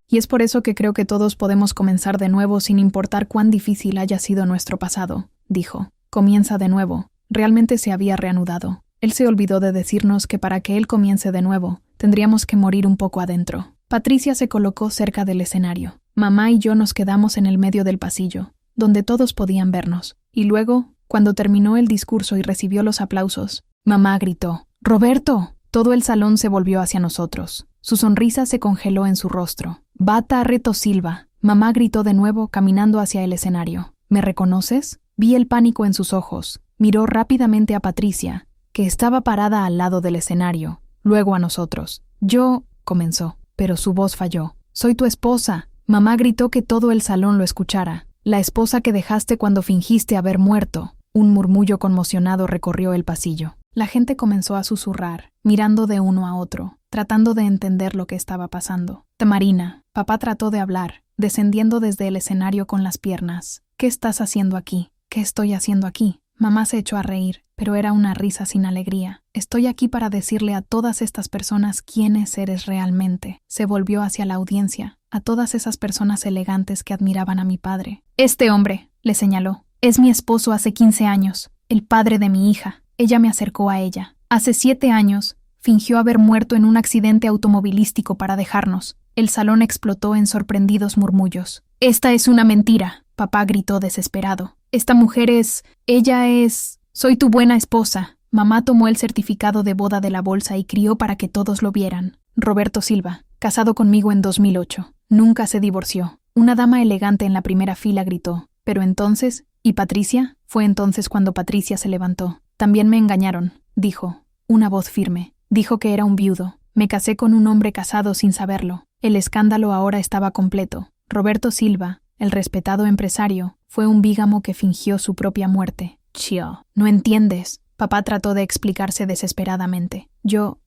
Y es por eso que creo que todos podemos comenzar de nuevo sin importar cuán difícil haya sido nuestro pasado, dijo. Comienza de nuevo. Realmente se había reanudado. Él se olvidó de decirnos que para que él comience de nuevo, tendríamos que morir un poco adentro. Patricia se colocó cerca del escenario. Mamá y yo nos quedamos en el medio del pasillo, donde todos podían vernos. Y luego, cuando terminó el discurso y recibió los aplausos, mamá gritó: «¡Roberto!». Todo el salón se volvió hacia nosotros. Su sonrisa se congeló en su rostro. «Bata Reto Silva», mamá gritó de nuevo, caminando hacia el escenario. «¿Me reconoces?». Vi el pánico en sus ojos. Miró rápidamente a Patricia, que estaba parada al lado del escenario, luego a nosotros. «Yo», comenzó, pero su voz falló. «Soy tu esposa». Mamá gritó que todo el salón lo escuchara. «La esposa que dejaste cuando fingiste haber muerto». Un murmullo conmocionado recorrió el pasillo. La gente comenzó a susurrar, mirando de uno a otro, tratando de entender lo que estaba pasando. «Tamarina», papá trató de hablar, descendiendo desde el escenario con las piernas. «¿Qué estás haciendo aquí?». «¿Qué estoy haciendo aquí?». Mamá se echó a reír, pero era una risa sin alegría. «Estoy aquí para decirle a todas estas personas quiénes eres realmente». Se volvió hacia la audiencia, a todas esas personas elegantes que admiraban a mi padre. «Este hombre», le señaló, «es mi esposo hace 15 años, el padre de mi hija». Ella me acercó a ella. «Hace 7 años, fingió haber muerto en un accidente automovilístico para dejarnos». El salón explotó en sorprendidos murmullos. «Esta es una mentira», papá gritó desesperado. «Esta mujer ella es... Soy tu buena esposa». Mamá tomó el certificado de boda de la bolsa y crió para que todos lo vieran. «Roberto Silva, casado conmigo en 2008. Nunca se divorció». Una dama elegante en la primera fila gritó. «Pero entonces, ¿y Patricia?». Fue entonces cuando Patricia se levantó. «También me engañaron», dijo. Una voz firme. Dijo que era un viudo. «Me casé con un hombre casado sin saberlo». El escándalo ahora estaba completo. Roberto Silva, el respetado empresario, fue un bígamo que fingió su propia muerte. «Chio, no entiendes». Papá trató de explicarse desesperadamente.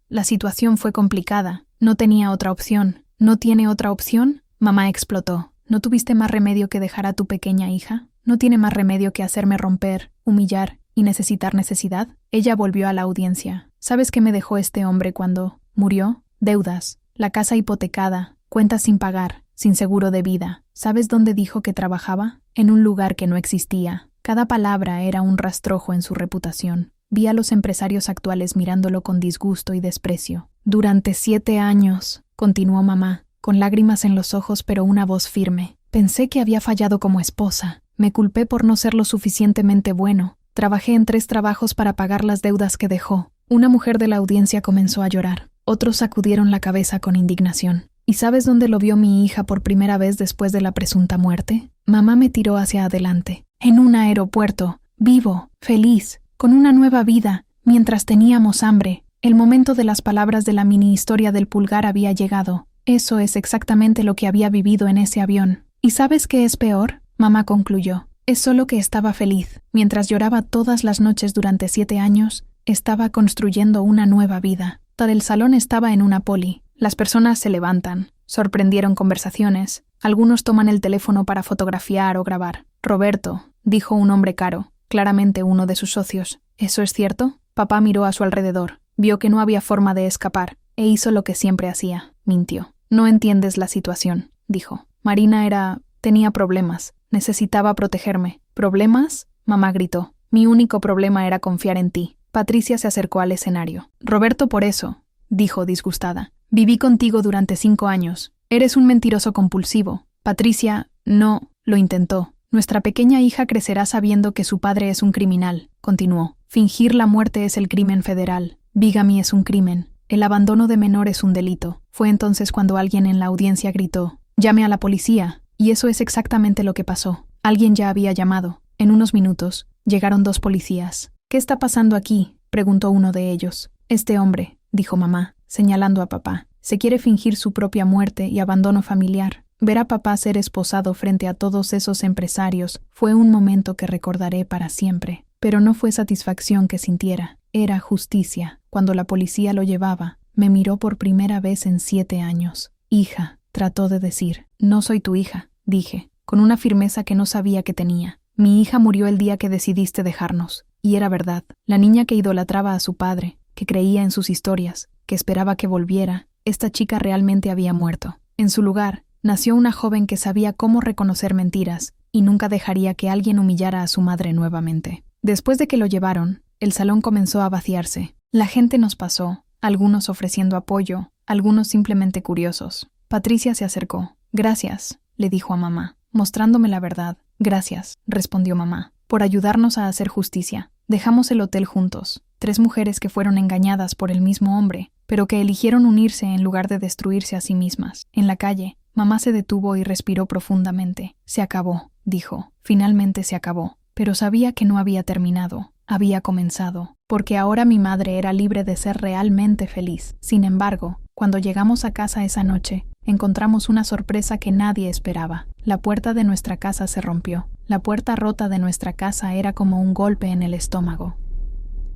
La situación fue complicada. No tenía otra opción. ¿No tiene otra opción?». Mamá explotó. «¿No tuviste más remedio que dejar a tu pequeña hija? ¿No tiene más remedio que hacerme romper, humillar y necesitar necesidad?». Ella volvió a la audiencia. «¿Sabes qué me dejó este hombre cuando murió? Deudas, la casa hipotecada, cuentas sin pagar, sin seguro de vida. ¿Sabes dónde dijo que trabajaba? En un lugar que no existía». Cada palabra era un rastrojo en su reputación. Vi a los empresarios actuales mirándolo con disgusto y desprecio. «Durante 7 años», continuó mamá, con lágrimas en los ojos pero una voz firme. «Pensé que había fallado como esposa. Me culpé por no ser lo suficientemente bueno. Trabajé en 3 trabajos para pagar las deudas que dejó». Una mujer de la audiencia comenzó a llorar. Otros sacudieron la cabeza con indignación. «¿Y sabes dónde lo vio mi hija por primera vez después de la presunta muerte?». Mamá me tiró hacia adelante. «En un aeropuerto, vivo, feliz, con una nueva vida, mientras teníamos hambre». El momento de las palabras de la mini historia del pulgar había llegado. Eso es exactamente lo que había vivido en ese avión. «¿Y sabes qué es peor?», mamá concluyó. «Es solo que estaba feliz. Mientras lloraba todas las noches durante 7 años, estaba construyendo una nueva vida». Todo el salón estaba en una poli. Las personas se levantan. Sorprendieron conversaciones. Algunos toman el teléfono para fotografiar o grabar. «Roberto», dijo un hombre caro, claramente uno de sus socios. «¿Eso es cierto?». Papá miró a su alrededor. Vio que no había forma de escapar, e hizo lo que siempre hacía. Mintió. «No entiendes la situación», dijo. «Marina tenía problemas. Necesitaba protegerme». «¿Problemas?», mamá gritó. «Mi único problema era confiar en ti». Patricia se acercó al escenario. «Roberto, por eso», dijo disgustada. «Viví contigo durante 5 años. Eres un mentiroso compulsivo». Patricia no lo intentó. «Nuestra pequeña hija crecerá sabiendo que su padre es un criminal», continuó. «Fingir la muerte es el crimen federal. Bigamy es un crimen. El abandono de menor es un delito. Fue entonces cuando alguien en la audiencia gritó: «Llame a la policía». Y eso es exactamente lo que pasó. Alguien ya había llamado. En unos minutos, llegaron 2 policías. «¿Qué está pasando aquí?», preguntó uno de ellos. «Este hombre», dijo mamá, señalando a papá, «se quiere fingir su propia muerte y abandono familiar. Ver a papá ser esposado frente a todos esos empresarios fue un momento que recordaré para siempre». Pero no fue satisfacción que sintiera, era justicia. Cuando la policía lo llevaba, me miró por primera vez en 7 años. «Hija», trató de decir. «No soy tu hija», dije, con una firmeza que no sabía que tenía. «Mi hija murió el día que decidiste dejarnos». Y era verdad. La niña que idolatraba a su padre, que creía en sus historias, que esperaba que volviera, esta chica realmente había muerto. En su lugar, nació una joven que sabía cómo reconocer mentiras y nunca dejaría que alguien humillara a su madre nuevamente. Después de que lo llevaron, el salón comenzó a vaciarse. La gente nos pasó, algunos ofreciendo apoyo, algunos simplemente curiosos. Patricia se acercó. «Gracias», le dijo a mamá, mostrándome la verdad. «Gracias», respondió mamá, «por ayudarnos a hacer justicia. Dejamos el hotel juntos. 3 mujeres que fueron engañadas por el mismo hombre, pero que eligieron unirse en lugar de destruirse a sí mismas. En la calle, mamá se detuvo y respiró profundamente. «Se acabó», dijo. «Finalmente se acabó». Pero sabía que no había terminado, había comenzado, porque ahora mi madre era libre de ser realmente feliz. Sin embargo, cuando llegamos a casa esa noche, encontramos una sorpresa que nadie esperaba. La puerta de nuestra casa se rompió. La puerta rota de nuestra casa era como un golpe en el estómago.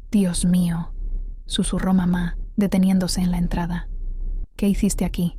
«Dios mío», susurró mamá, deteniéndose en la entrada. «¿Qué hiciste aquí?».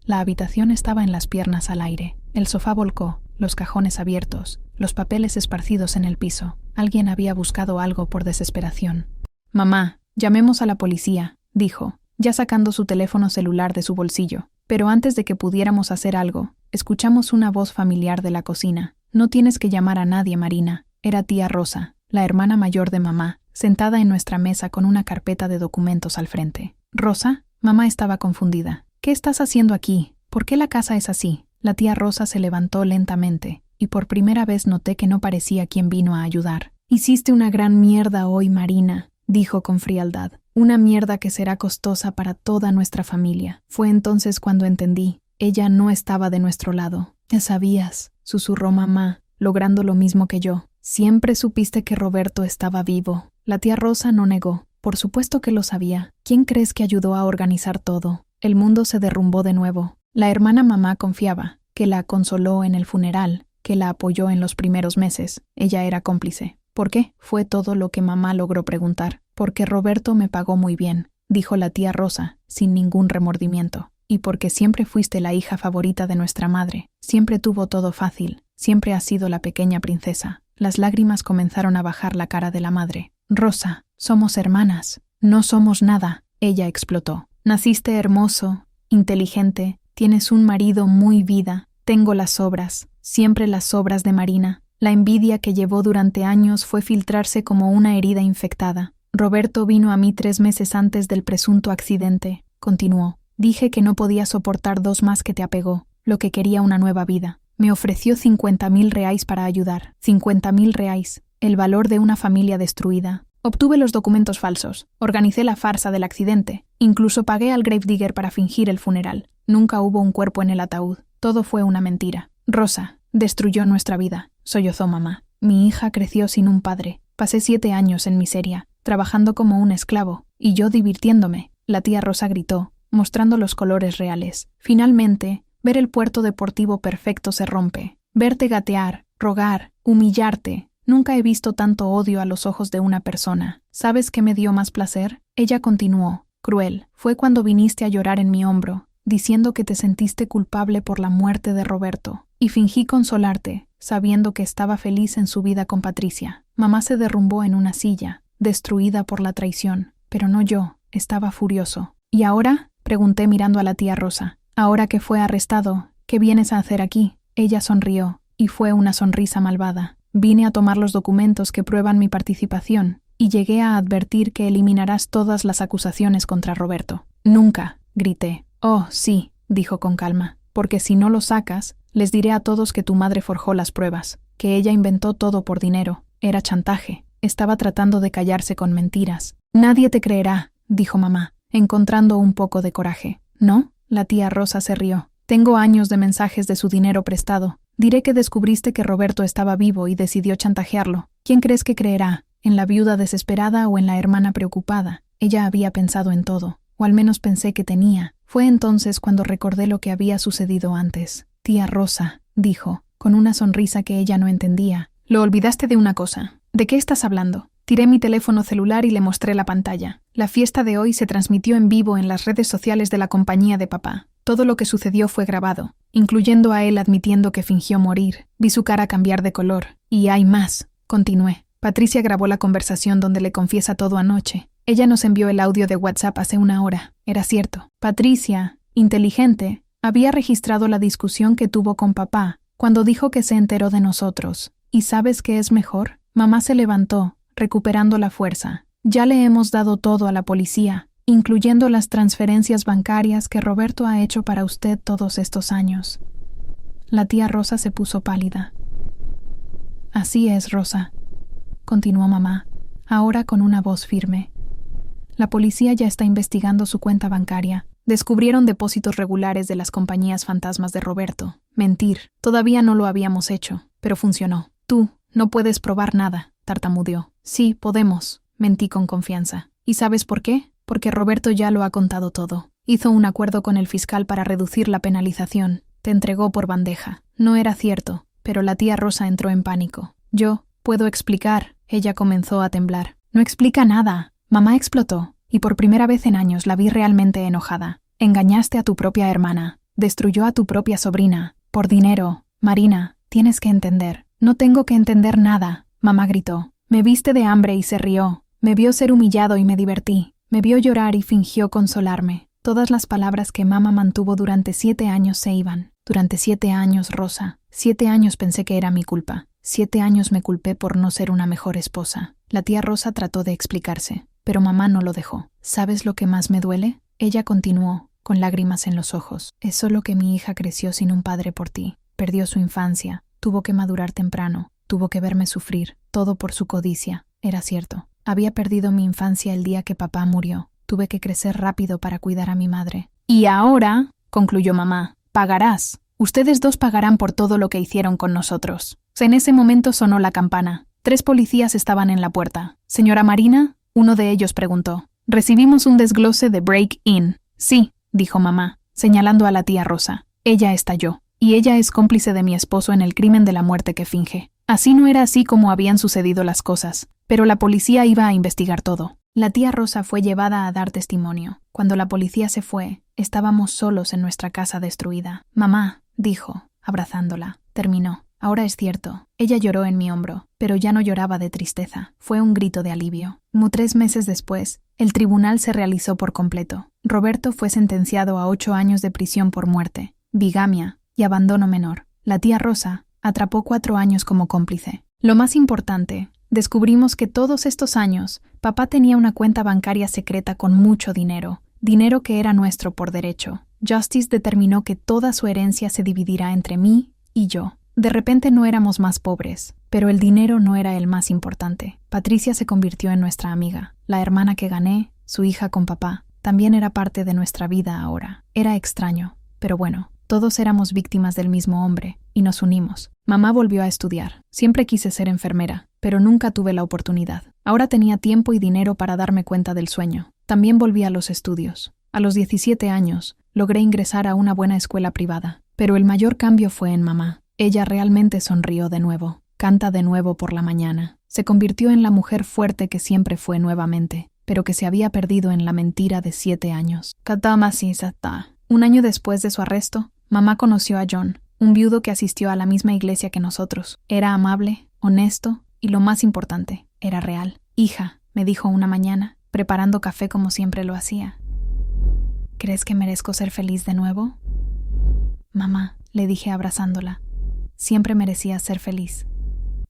La habitación estaba en las piernas al aire. El sofá volcó, los cajones abiertos, los papeles esparcidos en el piso. Alguien había buscado algo por desesperación. «Mamá, llamemos a la policía», dijo, ya sacando su teléfono celular de su bolsillo. Pero antes de que pudiéramos hacer algo, escuchamos una voz familiar de la cocina. «No tienes que llamar a nadie, Marina». Era tía Rosa, la hermana mayor de mamá, sentada en nuestra mesa con una carpeta de documentos al frente. «¿Rosa?». Mamá estaba confundida. «¿Qué estás haciendo aquí? ¿Por qué la casa es así?». La tía Rosa se levantó lentamente, y por primera vez noté que no parecía quien vino a ayudar. «Hiciste una gran mierda hoy, Marina», dijo con frialdad. «Una mierda que será costosa para toda nuestra familia». Fue entonces cuando entendí. Ella no estaba de nuestro lado. «Ya sabías», susurró mamá, logrando lo mismo que yo. «Siempre supiste que Roberto estaba vivo». La tía Rosa no negó. «Por supuesto que lo sabía. ¿Quién crees que ayudó a organizar todo?». El mundo se derrumbó de nuevo. La hermana mamá confiaba, que la consoló en el funeral, que la apoyó en los primeros meses. Ella era cómplice. «¿Por qué?». Fue todo lo que mamá logró preguntar. «Porque Roberto me pagó muy bien», dijo la tía Rosa, sin ningún remordimiento. «Y porque siempre fuiste la hija favorita de nuestra madre. Siempre tuvo todo fácil. Siempre has sido la pequeña princesa». Las lágrimas comenzaron a bajar la cara de la madre. «Rosa, somos hermanas». «No somos nada», ella explotó. «Naciste hermoso, inteligente, tienes un marido muy vida. Tengo las sobras, siempre las sobras de Marina». La envidia que llevó durante años fue filtrarse como una herida infectada. «Roberto vino a mí 3 meses antes del presunto accidente», continuó. «Dije que no podía soportar 2 más que te apegó, lo que quería una nueva vida. Me ofreció 50.000 reais para ayudar. 50.000 reais, el valor de una familia destruida. Obtuve los documentos falsos, organicé la farsa del accidente, incluso pagué al gravedigger para fingir el funeral. Nunca hubo un cuerpo en el ataúd. Todo fue una mentira. Rosa destruyó nuestra vida», sollozó mamá. «Mi hija creció sin un padre. Pasé 7 años en miseria, trabajando como un esclavo, y yo divirtiéndome». La tía Rosa gritó, mostrando los colores reales. «Finalmente, ver el puerto deportivo perfecto se rompe. Verte gatear, rogar, humillarte. Nunca he visto tanto odio a los ojos de una persona. ¿Sabes qué me dio más placer?». Ella continuó, cruel. «Fue cuando viniste a llorar en mi hombro, diciendo que te sentiste culpable por la muerte de Roberto. Y fingí consolarte, sabiendo que estaba feliz en su vida con Patricia». Mamá se derrumbó en una silla, destruida por la traición. Pero no yo, estaba furioso. «¿Y ahora?», pregunté mirando a la tía Rosa. «Ahora que fue arrestado, ¿qué vienes a hacer aquí?». Ella sonrió, y fue una sonrisa malvada. «Vine a tomar los documentos que prueban mi participación, y llegué a advertir que eliminarás todas las acusaciones contra Roberto». «Nunca», grité. «Oh, sí», dijo con calma, «porque si no lo sacas, les diré a todos que tu madre forjó las pruebas, que ella inventó todo por dinero. Era chantaje. Estaba tratando de callarse con mentiras». «Nadie te creerá», dijo mamá. encontrando un poco de coraje. ¿No? La tía Rosa se rió. Tengo años de mensajes de su dinero prestado. Diré que descubriste que Roberto estaba vivo y decidió chantajearlo. ¿Quién crees que creerá? ¿En la viuda desesperada o en la hermana preocupada? Ella había pensado en todo, o al menos pensé que tenía. Fue entonces cuando recordé lo que había sucedido antes. Tía Rosa, dijo, con una sonrisa que ella no entendía. Lo olvidaste de una cosa. ¿De qué estás hablando? Tiré mi teléfono celular y le mostré la pantalla. La fiesta de hoy se transmitió en vivo en las redes sociales de la compañía de papá. Todo lo que sucedió fue grabado, incluyendo a él admitiendo que fingió morir. Vi su cara cambiar de color. Y hay más, continué. Patricia grabó la conversación donde le confiesa todo anoche. Ella nos envió el audio de WhatsApp hace una hora. Era cierto. Patricia, inteligente, había registrado la discusión que tuvo con papá cuando dijo que se enteró de nosotros. ¿Y sabes qué es mejor? Mamá se levantó, recuperando la fuerza. Ya le hemos dado todo a la policía, incluyendo las transferencias bancarias que Roberto ha hecho para usted todos estos años. La tía Rosa se puso pálida. Así es, Rosa, continuó mamá, ahora con una voz firme. La policía ya está investigando su cuenta bancaria. Descubrieron depósitos regulares de las compañías fantasmas de Roberto. Mentir. Todavía no lo habíamos hecho, pero funcionó. Tú no puedes probar nada, tartamudeó. Sí, podemos, mentí con confianza. ¿Y sabes por qué? Porque Roberto ya lo ha contado todo. Hizo un acuerdo con el fiscal para reducir la penalización. Te entregó por bandeja. No era cierto, pero la tía Rosa entró en pánico. Yo puedo explicar. Ella comenzó a temblar. No explica nada. Mamá explotó, y por primera vez en años la vi realmente enojada. Engañaste a tu propia hermana. Destruyó a tu propia sobrina. Por dinero. Marina, tienes que entender. No tengo que entender nada, mamá gritó. Me viste de hambre y se rió. Me vio ser humillado y me divertí. Me vio llorar y fingió consolarme. Todas las palabras que mamá mantuvo durante 7 años se iban. Durante 7 años, Rosa. 7 años pensé que era mi culpa. 7 años me culpé por no ser una mejor esposa. La tía Rosa trató de explicarse, pero mamá no lo dejó. ¿Sabes lo que más me duele? Ella continuó, con lágrimas en los ojos. Es solo que mi hija creció sin un padre por ti. Perdió su infancia. Tuvo que madurar temprano. Tuvo que verme sufrir. Todo por su codicia. Era cierto. Había perdido mi infancia el día que papá murió. Tuve que crecer rápido para cuidar a mi madre. Y ahora, concluyó mamá, pagarás. Ustedes dos pagarán por todo lo que hicieron con nosotros. En ese momento sonó la campana. 3 policías estaban en la puerta. ¿Señora Marina? Uno de ellos preguntó. Recibimos un desglose de break-in. Sí, dijo mamá, señalando a la tía Rosa. Ella estalló. Y ella es cómplice de mi esposo en el crimen de la muerte que finge. Así no era así como habían sucedido las cosas, pero la policía iba a investigar todo. La tía Rosa fue llevada a dar testimonio. Cuando la policía se fue, estábamos solos en nuestra casa destruida. Mamá, dijo, abrazándola. Terminó. Ahora es cierto. Ella lloró en mi hombro, pero ya no lloraba de tristeza. Fue un grito de alivio. Como 3 meses después, el tribunal se realizó por completo. Roberto fue sentenciado a 8 años de prisión por muerte, bigamia y abandono menor. La tía Rosa atrapó 4 años como cómplice. Lo más importante, descubrimos que todos estos años, papá tenía una cuenta bancaria secreta con mucho dinero, dinero que era nuestro por derecho. Justice determinó que toda su herencia se dividirá entre mí y yo. De repente no éramos más pobres, pero el dinero no era el más importante. Patricia se convirtió en nuestra amiga. La hermana que gané, su hija con papá, también era parte de nuestra vida ahora. Era extraño, pero bueno, todos éramos víctimas del mismo hombre, y nos unimos. Mamá volvió a estudiar. Siempre quise ser enfermera, pero nunca tuve la oportunidad. Ahora tenía tiempo y dinero para darme cuenta del sueño. También volví a los estudios. A los 17 años, logré ingresar a una buena escuela privada. Pero el mayor cambio fue en mamá. Ella realmente sonrió de nuevo. Canta de nuevo por la mañana. Se convirtió en la mujer fuerte que siempre fue nuevamente, pero que se había perdido en la mentira de 7 años. Un año después de su arresto, mamá conoció a John, un viudo que asistió a la misma iglesia que nosotros. Era amable, honesto y, lo más importante, era real. Hija, me dijo una mañana, preparando café como siempre lo hacía. ¿Crees que merezco ser feliz de nuevo? Mamá, le dije abrazándola. Siempre merecías ser feliz.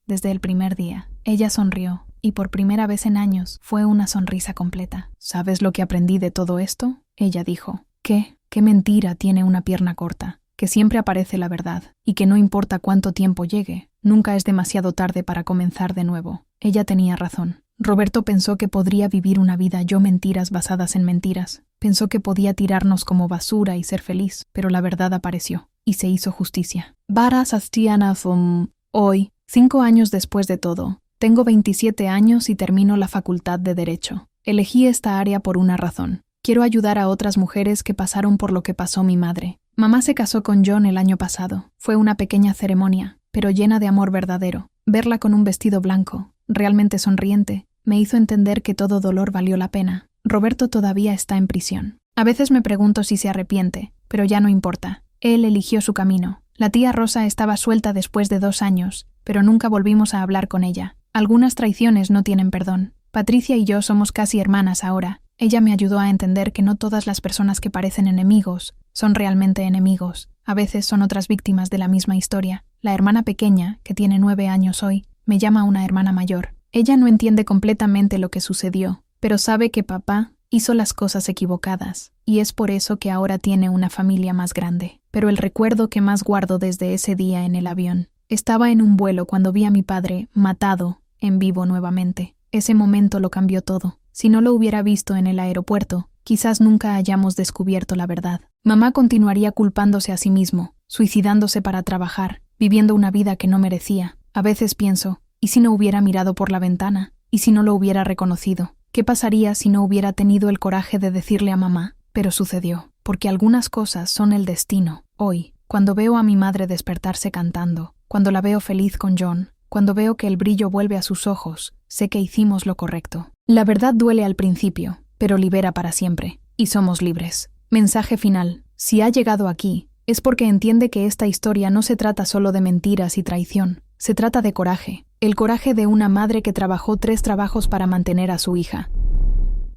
Desde el primer día, ella sonrió, y por primera vez en años fue una sonrisa completa. ¿Sabes lo que aprendí de todo esto? Ella dijo. ¿Qué? ¿Qué mentira tiene una pierna corta? Que siempre aparece la verdad, y que no importa cuánto tiempo llegue, nunca es demasiado tarde para comenzar de nuevo. Ella tenía razón. Roberto pensó que podría vivir una vida yo mentiras basadas en mentiras. Pensó que podía tirarnos como basura y ser feliz, pero la verdad apareció, y se hizo justicia. Varas astianafum. Hoy, 5 años después de todo, tengo 27 años y termino la facultad de Derecho. Elegí esta área por una razón. Quiero ayudar a otras mujeres que pasaron por lo que pasó mi madre. Mamá se casó con John el año pasado. Fue una pequeña ceremonia, pero llena de amor verdadero. Verla con un vestido blanco, realmente sonriente, me hizo entender que todo dolor valió la pena. Roberto todavía está en prisión. A veces me pregunto si se arrepiente, pero ya no importa. Él eligió su camino. La tía Rosa estaba suelta después de 2 años, pero nunca volvimos a hablar con ella. Algunas traiciones no tienen perdón. Patricia y yo somos casi hermanas ahora. Ella me ayudó a entender que no todas las personas que parecen enemigos son realmente enemigos. A veces son otras víctimas de la misma historia. La hermana pequeña, que tiene 9 años hoy, me llama una hermana mayor. Ella no entiende completamente lo que sucedió, pero sabe que papá hizo las cosas equivocadas, y es por eso que ahora tiene una familia más grande. Pero el recuerdo que más guardo desde ese día en el avión. Estaba en un vuelo cuando vi a mi padre matado en vivo nuevamente. Ese momento lo cambió todo. Si no lo hubiera visto en el aeropuerto, quizás nunca hayamos descubierto la verdad. Mamá continuaría culpándose a sí mismo, suicidándose para trabajar, viviendo una vida que no merecía. A veces pienso, ¿y si no hubiera mirado por la ventana? ¿Y si no lo hubiera reconocido? ¿Qué pasaría si no hubiera tenido el coraje de decirle a mamá? Pero sucedió, porque algunas cosas son el destino. Hoy, cuando veo a mi madre despertarse cantando, cuando la veo feliz con John, cuando veo que el brillo vuelve a sus ojos, sé que hicimos lo correcto. La verdad duele al principio, pero libera para siempre, y somos libres. Mensaje final. Si ha llegado aquí, es porque entiende que esta historia no se trata solo de mentiras y traición, se trata de coraje. El coraje de una madre que trabajó 3 trabajos para mantener a su hija.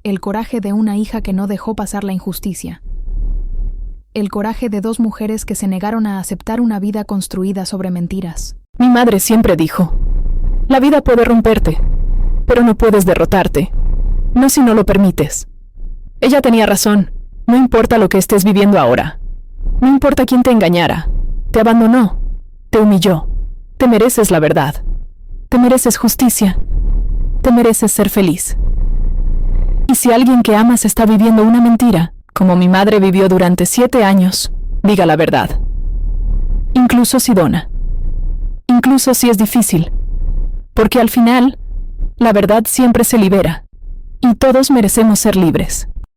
El coraje de una hija que no dejó pasar la injusticia. El coraje de 2 mujeres que se negaron a aceptar una vida construida sobre mentiras. Mi madre siempre dijo, la vida puede romperte, pero no puedes derrotarte, no si no lo permites. Ella tenía razón, no importa lo que estés viviendo ahora, no importa quién te engañara, te abandonó, te humilló, te mereces la verdad, te mereces justicia, te mereces ser feliz. Y si alguien que amas está viviendo una mentira, como mi madre vivió durante 7 años, diga la verdad. Incluso si dona. Incluso si es difícil. Porque al final, la verdad siempre se libera. Y todos merecemos ser libres.